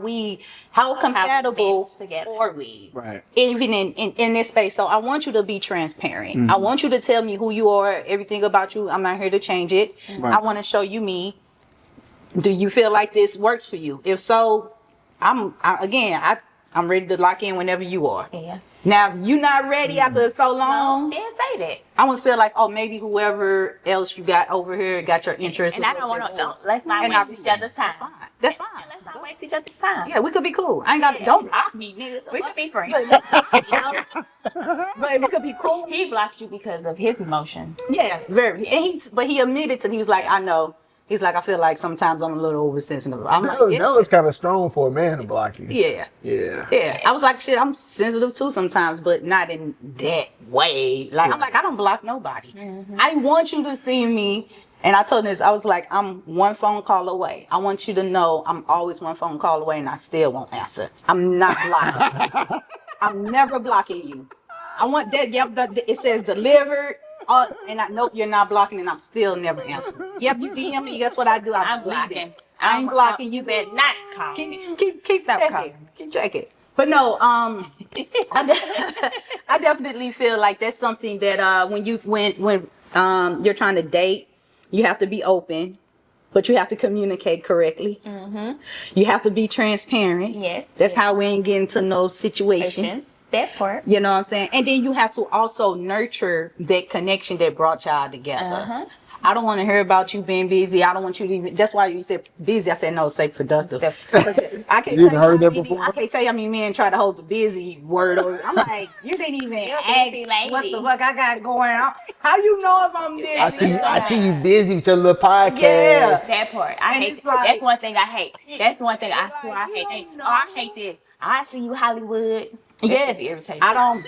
compatible mesh together. are we? Right. Even in this space. So I want you to be transparent. Mm-hmm. I want you to tell me who you are, everything about you. I'm not here to change it. Right. I want to show you me. Do you feel like this works for you? If so, I'm ready to lock in whenever you are. Yeah. Now, if you're not ready after so long, Then say that. I would feel like, oh, maybe whoever else you got over here got your interest. And I don't want to. Let's not waste each other's time. That's fine. That's fine. And let's not waste each other's time. Yeah, we could be cool. I ain't got don't block me, nigga. We could be friends. But we could be cool. He blocked you because of his emotions. Yeah, very. And he admitted to. He was like, I know. He's like, I feel like sometimes I'm a little oversensitive. I'm like, That was kind of strong for a man to block you. yeah. Yeah. I was like, shit, I'm sensitive too sometimes, but not in that way. Like, I'm like, I don't block nobody. I want you to see me. And I told him this, I was like, I'm one phone call away. I want you to know I'm always one phone call away and I still won't answer. I'm not blocking. I'm never blocking you. I want that. Yep, it says delivered. And I nope, you're not blocking, and I'm still never answering. Yep, you DM me. Guess what I do? I'm blocking. I ain't blocking you. Better not call me. Keep Stop checking. calling. Keep checking. But no, I definitely feel like that's something that when you're trying to date, you have to be open, but you have to communicate correctly. You have to be transparent. Yes. That's how we ain't getting to no situations. That part. You know what I'm saying? And then you have to also nurture that connection that brought y'all together. I don't want to hear about you being busy. I don't want you to even, that's why you said busy. I said, no, say productive. I can't You heard that before? I can't tell you how many men try to hold the busy word over. I'm like, you didn't even ask what the fuck I got going on. How you know if I'm busy? I see you busy with your little podcast. Yeah. That part. I And hate it's like- that's one thing I hate. That's one thing I swear I you hate. don't Oh, I hate this. I see you Hollywood. That Yeah. should be irritating. I don't.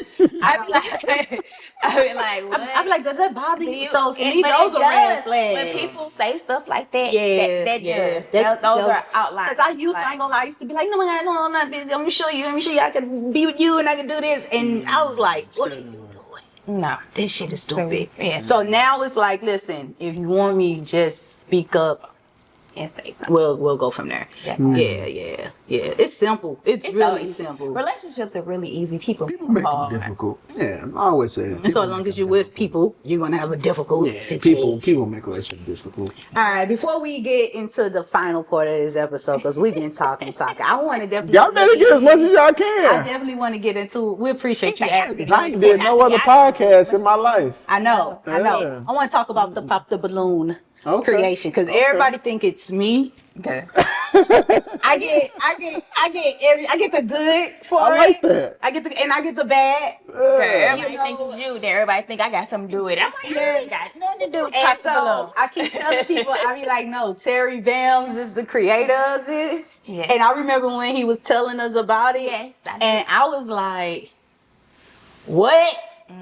I be like, what? I'm like, does that bother you? So for And- me, but those it are red does. flags. When people say stuff like that, Yeah, that yeah. does. Those are outlines. Because I used to, I ain't gonna lie, I used to be like, no, I'm not busy. Let me show you I can be with you and I can do this. And I was like, what are you doing? No. This shit is stupid. Yeah. So now it's like, listen, if you want me, just speak up. And say something. We'll go from there. Yeah. Yeah. It's simple. It's It's really so easy. simple. Relationships are really easy. People Make hard. it difficult. Yeah, I always say that. And so as long as you're with people, you're gonna have a difficult Yeah, situation. people make relationships difficult. All right, before we get into the final part of this episode, because we've been talking. I want to definitely. Y'all better get as much as y'all I can. definitely want to get into. We appreciate you Exactly. asking. I ain't did no other podcast in my life. I know. Yeah. I want to talk about the pop the balloon Okay. creation because everybody think it's me. Okay. I get the good for I it. like that. I get the bad. Everybody You know- think it's you. Then everybody think I got something to do with it. I'm like, I ain't got nothing to do with And Pop the so Balloon. I keep telling people, I be like, no, Terry Bams is the creator of this. Yeah. And I remember when he was telling us about it, Yes, I do. and I was like, what?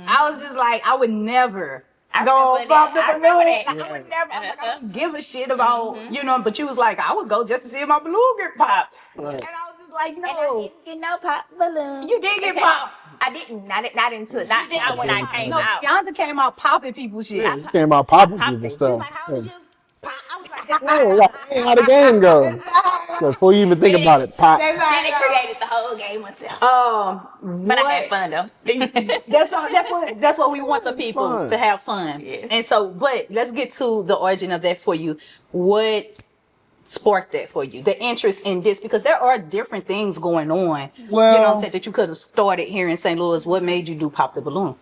I was just like, I would never. I Go remember pop the that. I balloon. remember I that. would never. I'm like, I don't give a shit about, but you was like, I would go just to see if my balloon get popped. Right. And I was just like, And I no, didn't get no Pop Balloon. you did get popped. I didn't. Not into it. Not when I came No, out. Yonda came out popping people shit. Yeah, she came out popping Popping. people She's stuff. She's like, how was you? Pop? I was like, that's Yeah, not. like, hey, how the game go? So before you even think about it, pop. That's not. Jenny created the whole game herself. But But I had fun though. That's what we want the people fun. to have fun. Yeah. And so, but let's get to the origin of that for you. What sparked that for you? The interest in this, because there are different things going on. Well- you know what I'm saying, that you could have started here in St. Louis. What made you do Pop the Balloon?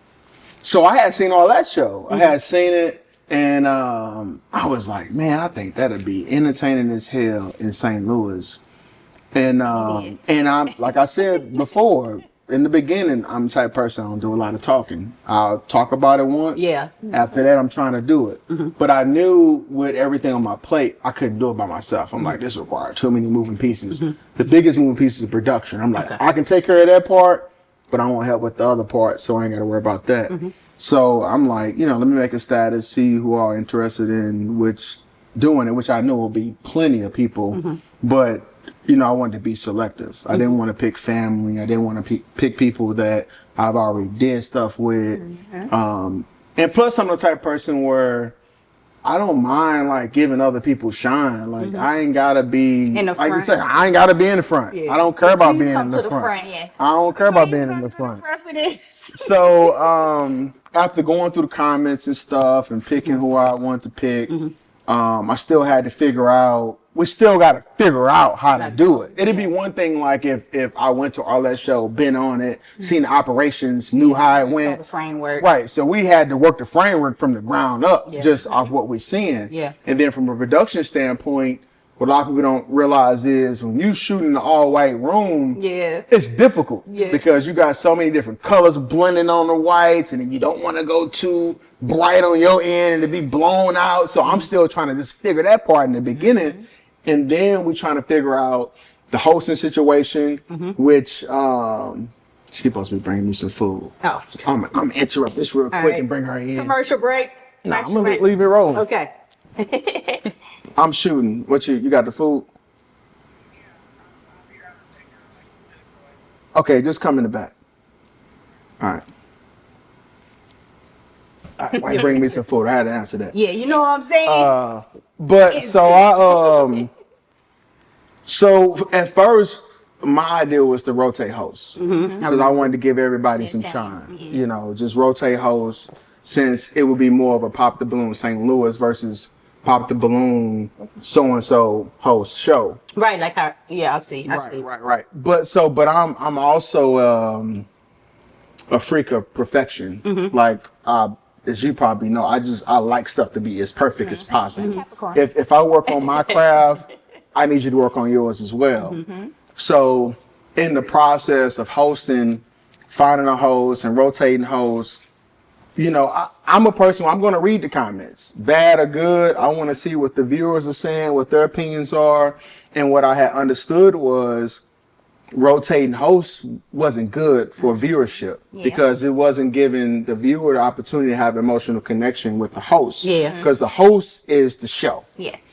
So I had seen all that show. I had seen it, and I was like, man, I think that'd be entertaining as hell in St. Louis. And is. and I'm like I said before, in the beginning, I'm the type of person I don't do a lot of talking. I'll talk about it once. Yeah. After that, I'm trying to do it. But I knew with everything on my plate, I couldn't do it by myself. I'm like, this requires too many moving pieces. The biggest moving piece is production. I'm like, I can take care of that part, but I won't help with the other part, so I ain't got to worry about that. So I'm like, let me make a status, see who are interested in doing it, which I knew will be plenty of people. But I wanted to be selective. I didn't want to pick family. I didn't want to pick people that I've already did stuff with. And plus, I'm the type of person where I don't mind like giving other people shine. Like I ain't gotta be In the like you front. said, I ain't gotta be in the front. Yeah. I don't care about Please being come in to the the front. front. Yeah. I don't care about being in the front. For this. So after going through the comments and stuff and picking who I want to pick, I still had to figure out. We still got to figure out how to do it. It'd be one thing like if I went to Arlett's show, been on it, seen the operations, knew how it went. The framework. Right. So we had to work the framework from the ground up, just off what we're seeing. Yeah. And then from a production standpoint, what a lot of people don't realize is when you shoot in an all white room, it's difficult because you got so many different colors blending on the whites, and then you don't want to go too bright on your end and to be blown out. So I'm still trying to just figure that part in the beginning. And then we're trying to figure out the hosting situation, which she's supposed to be bringing me some food. Oh. I'm gonna interrupt this real quick and bring her in. Commercial break. No, I'm gonna leave it rolling. Okay. I'm shooting. What you got the food? Okay, just come in the back. All right. Why you bring me some food? I had to answer that. Yeah, you know what I'm saying? But so so at first my idea was to rotate hosts because I wanted to give everybody some shine. You know, just rotate hosts since it would be more of a Pop the Balloon St. Louis versus Pop the Balloon so-and-so host show. Right, like I see. Right. But I'm also a freak of perfection. Like as you probably know, I like stuff to be as perfect as possible. If I work on my craft, I need you to work on yours as well. So in the process of hosting, finding a host and rotating hosts, you know, I'm a person where I'm going to read the comments, bad or good. I want to see what the viewers are saying, what their opinions are. And what I had understood was rotating hosts wasn't good for viewership because it wasn't giving the viewer the opportunity to have emotional connection with the host. Because the host is the show.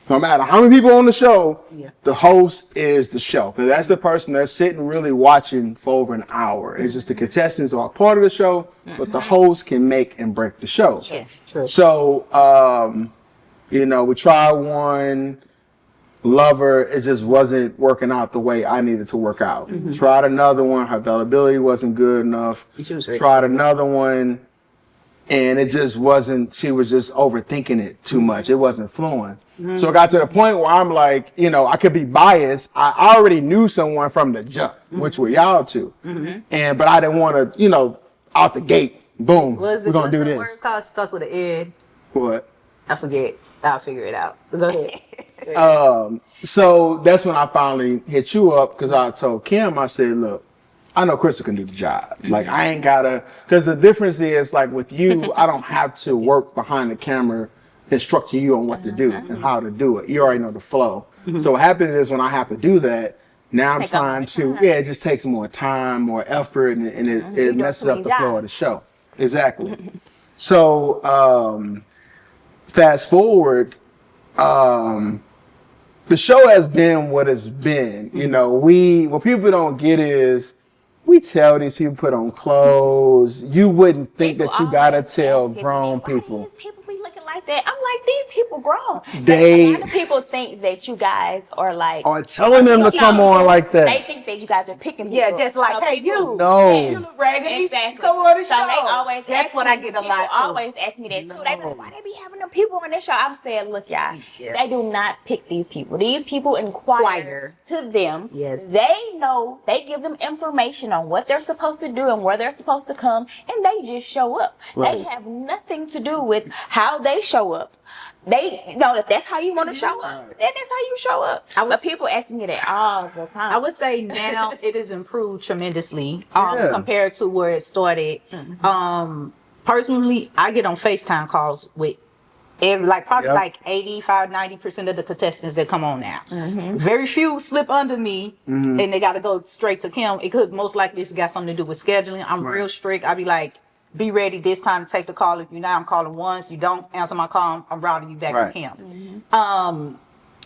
No matter how many people on the show, the host is the show. Because that's the person that's sitting really watching for over an hour. It's just the contestants are a part of the show, but the host can make and break the show. True. So, you know, we tried one. Lover, it just wasn't working out the way I needed to work out. Tried another one, her availability wasn't good enough. Tried another one, and it just wasn't, she was just overthinking it too much. It wasn't flowing. So it got to the point where I'm like, you know, I could be biased. I already knew someone from the jump, which were y'all two. But I didn't want to, you know, out the gate, boom, we're going to do this. Word starts with an ed. What? I forget. I'll figure it out. Go ahead. So that's when I finally hit you up because I told Kim, I said, look, I know Crystal can do the job. Like, I ain't gotta, because the difference is, like, with you, I don't have to work behind the camera instructing you on what to do and how to do it. You already know the flow. So what happens is when I have to do that, now I'm trying to, it just takes more time, more effort, and it messes up the flow of the show. Exactly. So, fast forward, the show has been what it's been. You know, what people don't get is we tell these people put on clothes. You wouldn't think that you gotta tell grown people. Why these people be looking like that? I'm like, these people grown. A lot of people think that you guys are like telling them to come on like that. They think that you guys are picking people. Yeah, just like, hey, you. No. You look raggedy. Exactly. Come on the show. So they always That's what I get a lot People too. always ask me that too. They be like, why they be having them people on their show? I'm saying, look, y'all, they do not pick these people. These people inquire to them. Yes. They know, they give them information on what they're supposed to do and where they're supposed to come, and they just show up. Right. They have nothing to do with how they show up. They know if that's how you want to show up, then that's how you show up. But people ask me that all the time. I would say now it has improved tremendously compared to where it started. Personally, I get on FaceTime calls with like 85, 90% of the contestants that come on now. Very few slip under me and they got to go straight to Kim. It could most likely it's got something to do with scheduling. I'm real strict. I be like, be ready this time to take the call. If you're not, I'm calling once. You don't answer my call, I'm routing you back to Kim.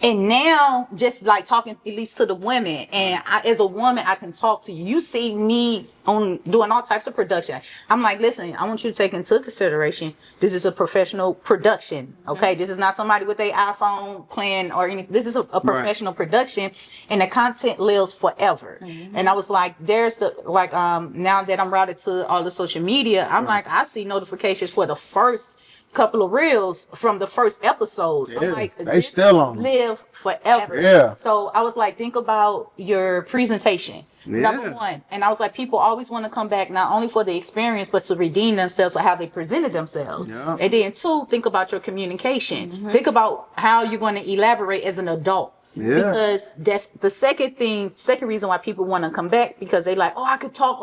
And now, just like talking at least to the women, and as a woman, I can talk to you. You see me on doing all types of production. I'm like, listen, I want you to take into consideration, this is a professional production, okay? This is not somebody with their iPhone playing or anything. This is a professional production, and the content lives forever. And I was like, there's now that I'm routed to all the social media, I'm like, I see notifications for the first couple of reels from the first episodes. I'm like, they still on. live forever. Yeah. So I was like, think about your presentation. Yeah. Number one. And I was like, people always want to come back not only for the experience, but to redeem themselves or how they presented themselves. Yeah. And then two, think about your communication. Think about how you're going to elaborate as an adult. Yeah. Because that's the second reason why people want to come back, because they like, oh, I could talk,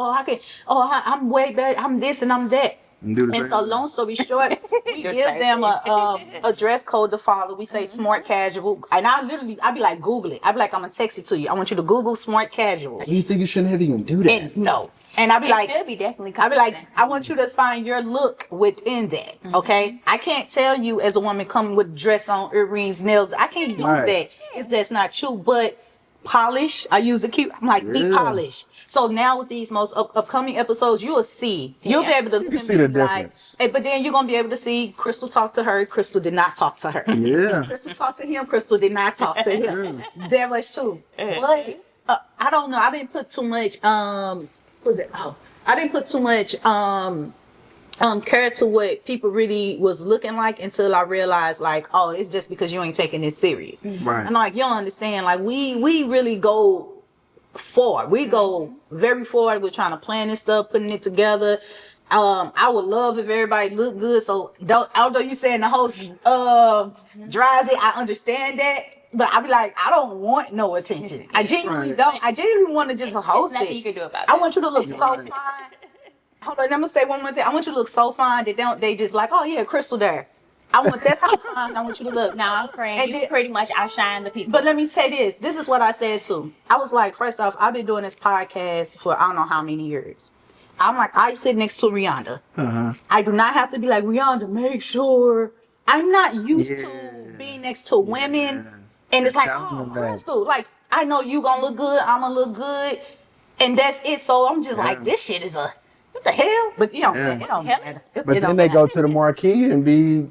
I'm way better, I'm this and I'm that. And so long story short, we give them a dress code to follow. We say smart casual. And I'd be like, Google it. I'd be like, I'm going to text it to you. I want you to Google smart casual. You think you shouldn't have even do that? And no. And I'd be like, should be definitely I'd be like, I want you to find your look within that. Okay. I can't tell you as a woman coming with a dress on, earrings, nails. I can't do that if that's not true. But polish, I use the key. I'm like, be polished. So now with these most upcoming episodes, you will see. You'll be able to You see the difference. But then you're going to be able to see Crystal talk to her. Crystal did not talk to her. Yeah. Crystal talked to him. Crystal did not talk to him. That was true. But I don't know. I didn't put too much, I didn't put too much care to what people really was looking like until I realized, like, oh, it's just because you ain't taking this serious. Right. And like, you don't understand, like, we really go forward. We go very forward. We're trying to plan this stuff, putting it together. I would love if everybody looked good. So although you saying the host drives it, I understand that. But I be like, I don't want no attention. I genuinely don't. I genuinely want to just host nothing it. you can do about I it. want you to look so fine. Hold on, I'm gonna say one more thing. I want you to look so fine that they just like, oh yeah, Crystal there. That's how fine I want you to look. No, I'm friend. And You then- pretty much outshine the people. But let me say this. This is what I said too. I was like, first off, I've been doing this podcast for I don't know how many years. I'm like, I sit next to Rihanna. I do not have to be like, Rihanna, make sure. I'm not used to being next to women. And it's like, oh, Crystal, like, I know you gonna look good, I'm gonna look good, and that's it. So I'm just like, this shit is what the hell? But it don't matter. But then they go to the marquee and be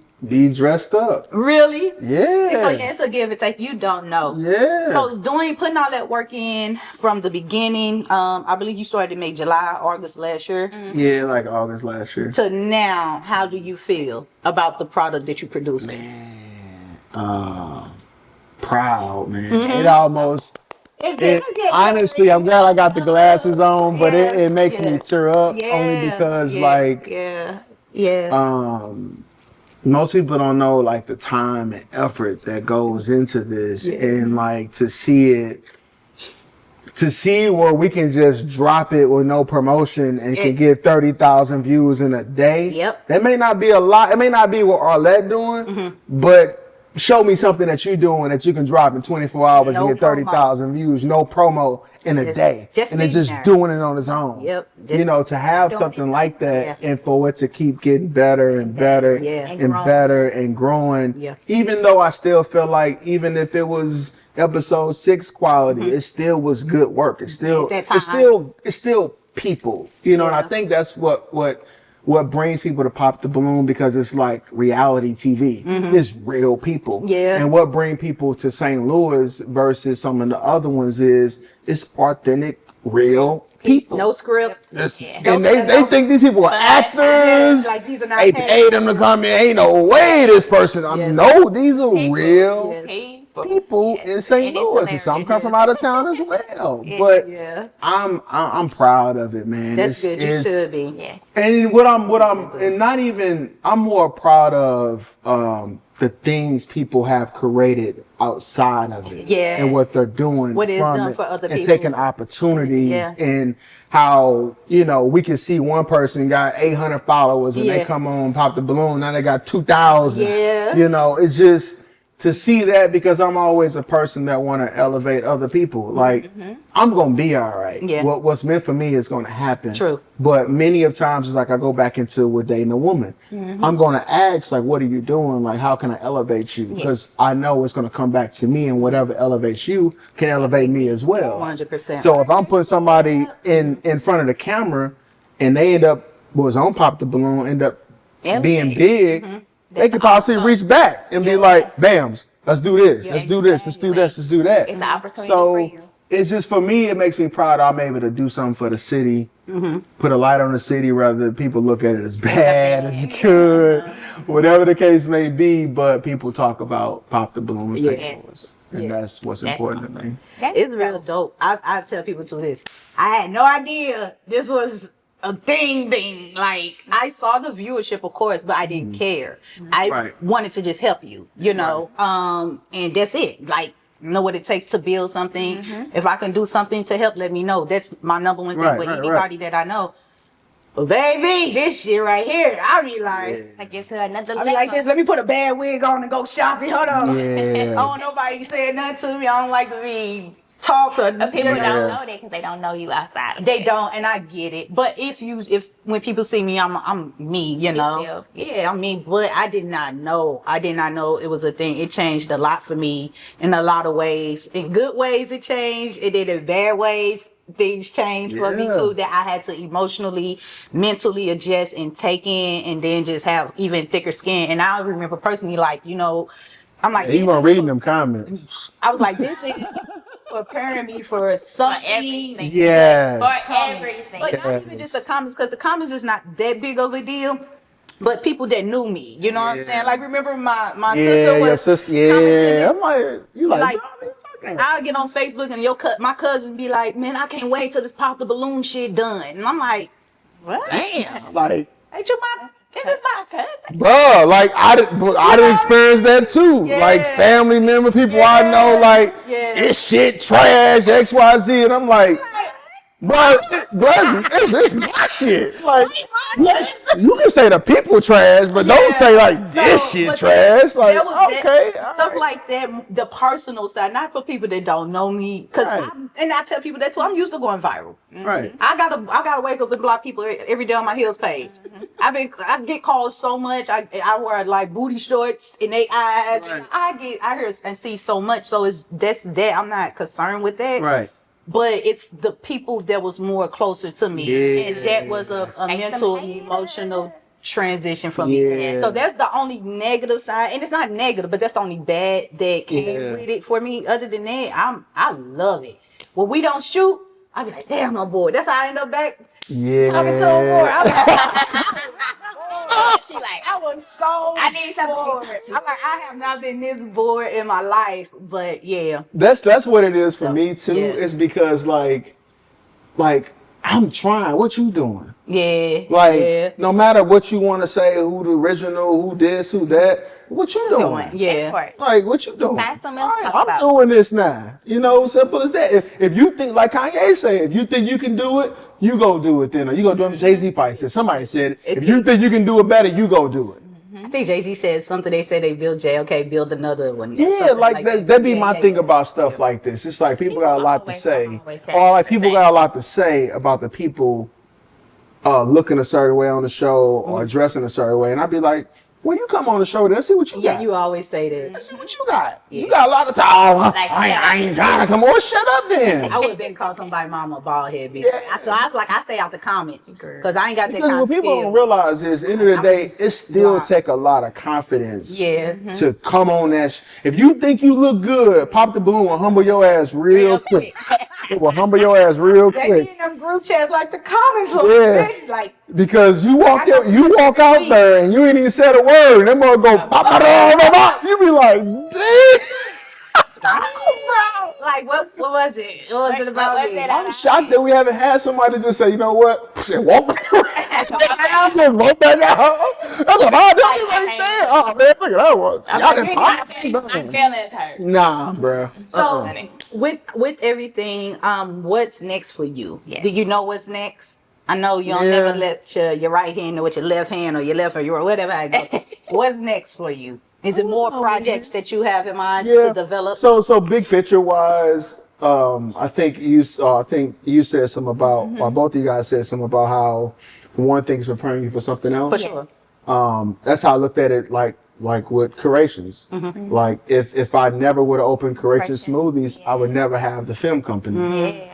dressed up. Really? Yeah. So yeah, it's a give and take. You don't know. Yeah. So putting all that work in from the beginning, I believe you started May, July, August last year. Yeah, like August last year. To now, how do you feel about the product that you're producing? Proud, man. It almost. It's Honestly, I'm glad I got the glasses on, but it makes me tear up only because most people don't know like the time and effort that goes into this, and like to see where we can just drop it with no promotion and can get 30,000 views in a day. Yep. That may not be a lot. It may not be what Arlette doing, but show me something that you're doing that you can drop in 24 hours and get 30,000 views, no promo in a day. And it's just doing it on its own. Yep. You know, to have something like that and for it to keep getting better and better and better and growing. Yeah. Even though I still feel like even if it was episode 6 quality, it still was good work. It's still people. You know, and I think that's what brings people to Pop the Balloon, because it's like reality TV. It's real people. Yeah. And what brings people to St. Louis versus some of the other ones is it's authentic, real people. No script. And they think these people are actors. Like these are not they paid them to come in. Ain't no way this person. No, these are real people in St. Louis, and some come from out of town as well. But I'm proud of it, man. That's good. You should be. Yeah. And I'm more proud of the things people have created outside of it, and what they're doing, what is done for other people, and taking opportunities, and how we can see one person got 800 followers and they come on Pop the Balloon, now they got 2,000. It's just to see that, because I'm always a person that want to elevate other people. Like, I'm going to be all right. Yeah. What's meant for me is going to happen. True. But many of times it's like I go back into with dating a woman. I'm going to ask, like, what are you doing? Like, how can I elevate you? Because I know it's going to come back to me, and whatever elevates you can elevate me as well. 100%. So if I'm putting somebody in front of the camera and they was on Pop the Balloon, end up being big, they could possibly reach back and be like, "Bams, let's do this, let's do this, let's do this, let's do that." It's an opportunity for you. It's just, for me, it makes me proud I'm able to do something for the city put a light on the city, whether people look at it as bad, as good, whatever the case may be. But people talk about Pop the Balloon and St. Louis, and that's what's important to me. It's real dope. I tell people to this. I had no idea this was a thing. Like, I saw the viewership, of course, but I didn't care. I wanted to just help you, you know. And that's it. Like, know what it takes to build something. If I can do something to help, let me know. That's my number one thing with anybody that I know. But baby, this shit right here, I be like, I guess another I be like this. Let me put a bad wig on and go shopping. Hold on. Yeah. I don't nobody saying nothing to me. I don't like to be talked or people don't know that because they don't know you outside of they don't, and I get it. But if when people see me, I'm me, you know. I mean, but I did not know it was a thing. It changed a lot for me in a lot of ways. In good ways, it changed. It did in bad ways. Things changed for me too, that I had to emotionally, mentally adjust and take in, and then just have even thicker skin. And I remember personally, like, you know, I'm like, You weren't reading them comments. I was like, this is preparing me for something. everything. Yes. For everything. But not even just the comments, because the comments is not that big of a deal. But people that knew me, you know what I'm saying? Like, remember my sister was your sister. commenting. I'm like, you like, Like, I'll get on Facebook and my cousin be like, man, I can't wait till this Pop the Balloon shit done. And I'm like, What? damn, like, ain't you my cousin? bro, like I did experience that too. Yeah. Like family member, people I know, like this shit trash, XYZ, and I'm like, bro, it's my shit. Like, you can say the people trash, but don't say like this shit trash. Like, okay, stuff like that, the personal side, not for people that don't know me, because and I tell people that too. I'm used to going viral. Right. I gotta wake up and block people every day on my Heels page. I get called so much. I wear like booty shorts in their eyes. Right. I hear and see so much. So that's that. I'm not concerned with that. Right. But it's the people that was more closer to me, and that was a mental, emotional transition for me. Yeah. So that's the only negative side, and it's not negative, but that's the only bad that came with it for me. Other than that, I love it. When we don't shoot, I be like, damn, I'm bored. That's how I end up back talking to him more. I'm like, She like, I was so I need something bored. I'm like, I have not been this bored in my life, but yeah. That's what it is for me too. Yeah. It's because like I'm trying. What you doing? Yeah. Like, no matter what you want to say, who the original, who this, who that, what you doing? Yeah. Like, what you doing? Find something else to talk I'm about. doing this now. You know, simple as that. If you think, like Kanye said, if you think you can do it, you go do it then. Or you go do it. Jay-Z probably said, somebody said, if you think you can do it better, you go do it. I think Jay-Z said something. They said they build JLK, build another one. Yeah, like that be my thing about stuff like this. It's like people got a lot to say. Or like people got a lot to say about the people looking a certain way on the show or dressing a certain way. And I'd be like, when you come on the show, let's see what you got. Yeah, you always say that. Let's see what you got. You got a lot of time. I ain't trying to come on. Shut up then. I would have been called somebody mama a bald head bitch. So I was like, I stay out the comments because I ain't got that Because kind what of people don't realize is, end of the day, it still take a lot of confidence to come on that. If you think you look good, Pop the Balloon will humble your ass real quick. It will humble your ass real They quick. be in them group chats like the comments. Like, Because you walk out there and you ain't even said a word, and that mother go pop, pop, pop, pop. You be like, damn. like what was it? What was it about me? I'm shocked that we haven't had somebody just say, you know what? Walk back around. Just walk back out. That's what I do. I'm like, damn. Oh man, look at that one. Y'all done pop. My feelings hurt. Nah, bro. So with everything, what's next for you? Yes. Do you know what's next? I know you don't never let your right hand know what your left hand or your left or your whatever I go. What's next for you? Is it more projects that you have in mind to develop? So big picture wise, I think you said something about, or both of you guys said something about how one thing's preparing you for something else. For sure. That's how I looked at it. Like with Creations, like if I never would have opened Creations Smoothies, I would never have the film company.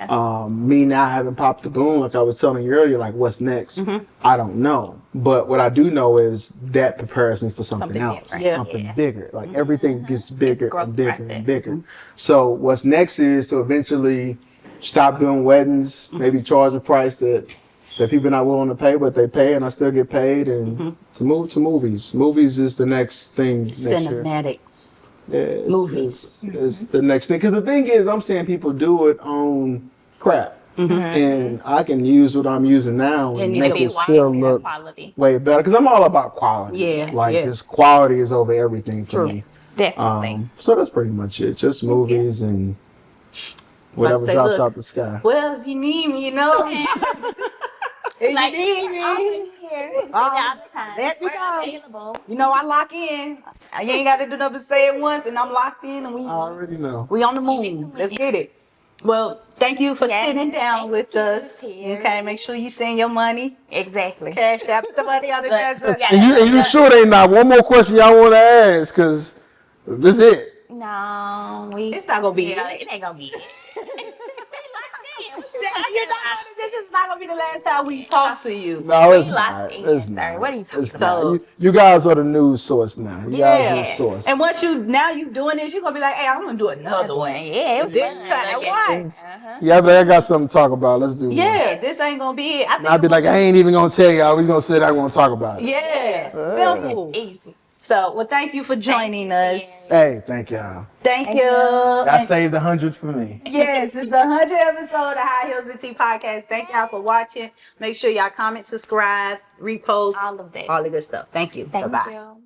Me now having Popped the Balloon, like I was telling you earlier, like what's next? I don't know, but what I do know is that prepares me for something else, something bigger. Like everything gets bigger and bigger and bigger. So what's next is to eventually stop doing weddings, maybe charge a price that that people not willing to pay, but they pay, and I still get paid. And to move to movies. Movies is the next thing next year. Cinematics. Yeah, it's, Movies. It's the next thing. Because the thing is, I'm seeing people do it on crap. And I can use what I'm using now and And make be it still white look quality. way better. Because I'm all about quality. Yeah, Like, yeah. just quality is over everything for me. Definitely. So that's pretty much it. Just movies and whatever say, drops look, out the sky. Well, if you need me, you know. If Like, you need me, always here. Oh, All the time. there you We're go. available. you know I lock in. You ain't got to do nothing but say it once, and I'm locked in, and I already know. we on the moon. Let's get it. Well, thank you for Yes, sitting down thank with you, us. Terry. Okay, make sure you send your money. Exactly. Cash out the money on the desert. And you sure they not? One more question y'all want to ask? Because this is it. No, It's not gonna be it. It ain't gonna be it. You know this is not gonna be the last time we talk to you. No, it's We not. locked in, It's sir. not. What are you talking It's about? not. You guys are the news source now. You guys are the source. And once you doing this, you're gonna be like, hey, I'm gonna do another one. Yeah, it was This fun. time, Look why? at- Yeah, but I got something to talk about. Let's do it. Yeah, this ain't gonna be it. I think I'll be like, I ain't even gonna tell y'all. We're gonna sit there and gonna talk about it. yeah, simple. Easy. So, well, thank you for joining us. Hey, thank y'all. Thank you. Y'all And saved 100 for me. yes, it's the 100th episode of High Heels and Tea Podcast. Thank y'all for watching. Make sure y'all comment, subscribe, repost, All of that. all the good stuff. Thank you. Thank Bye-bye. you.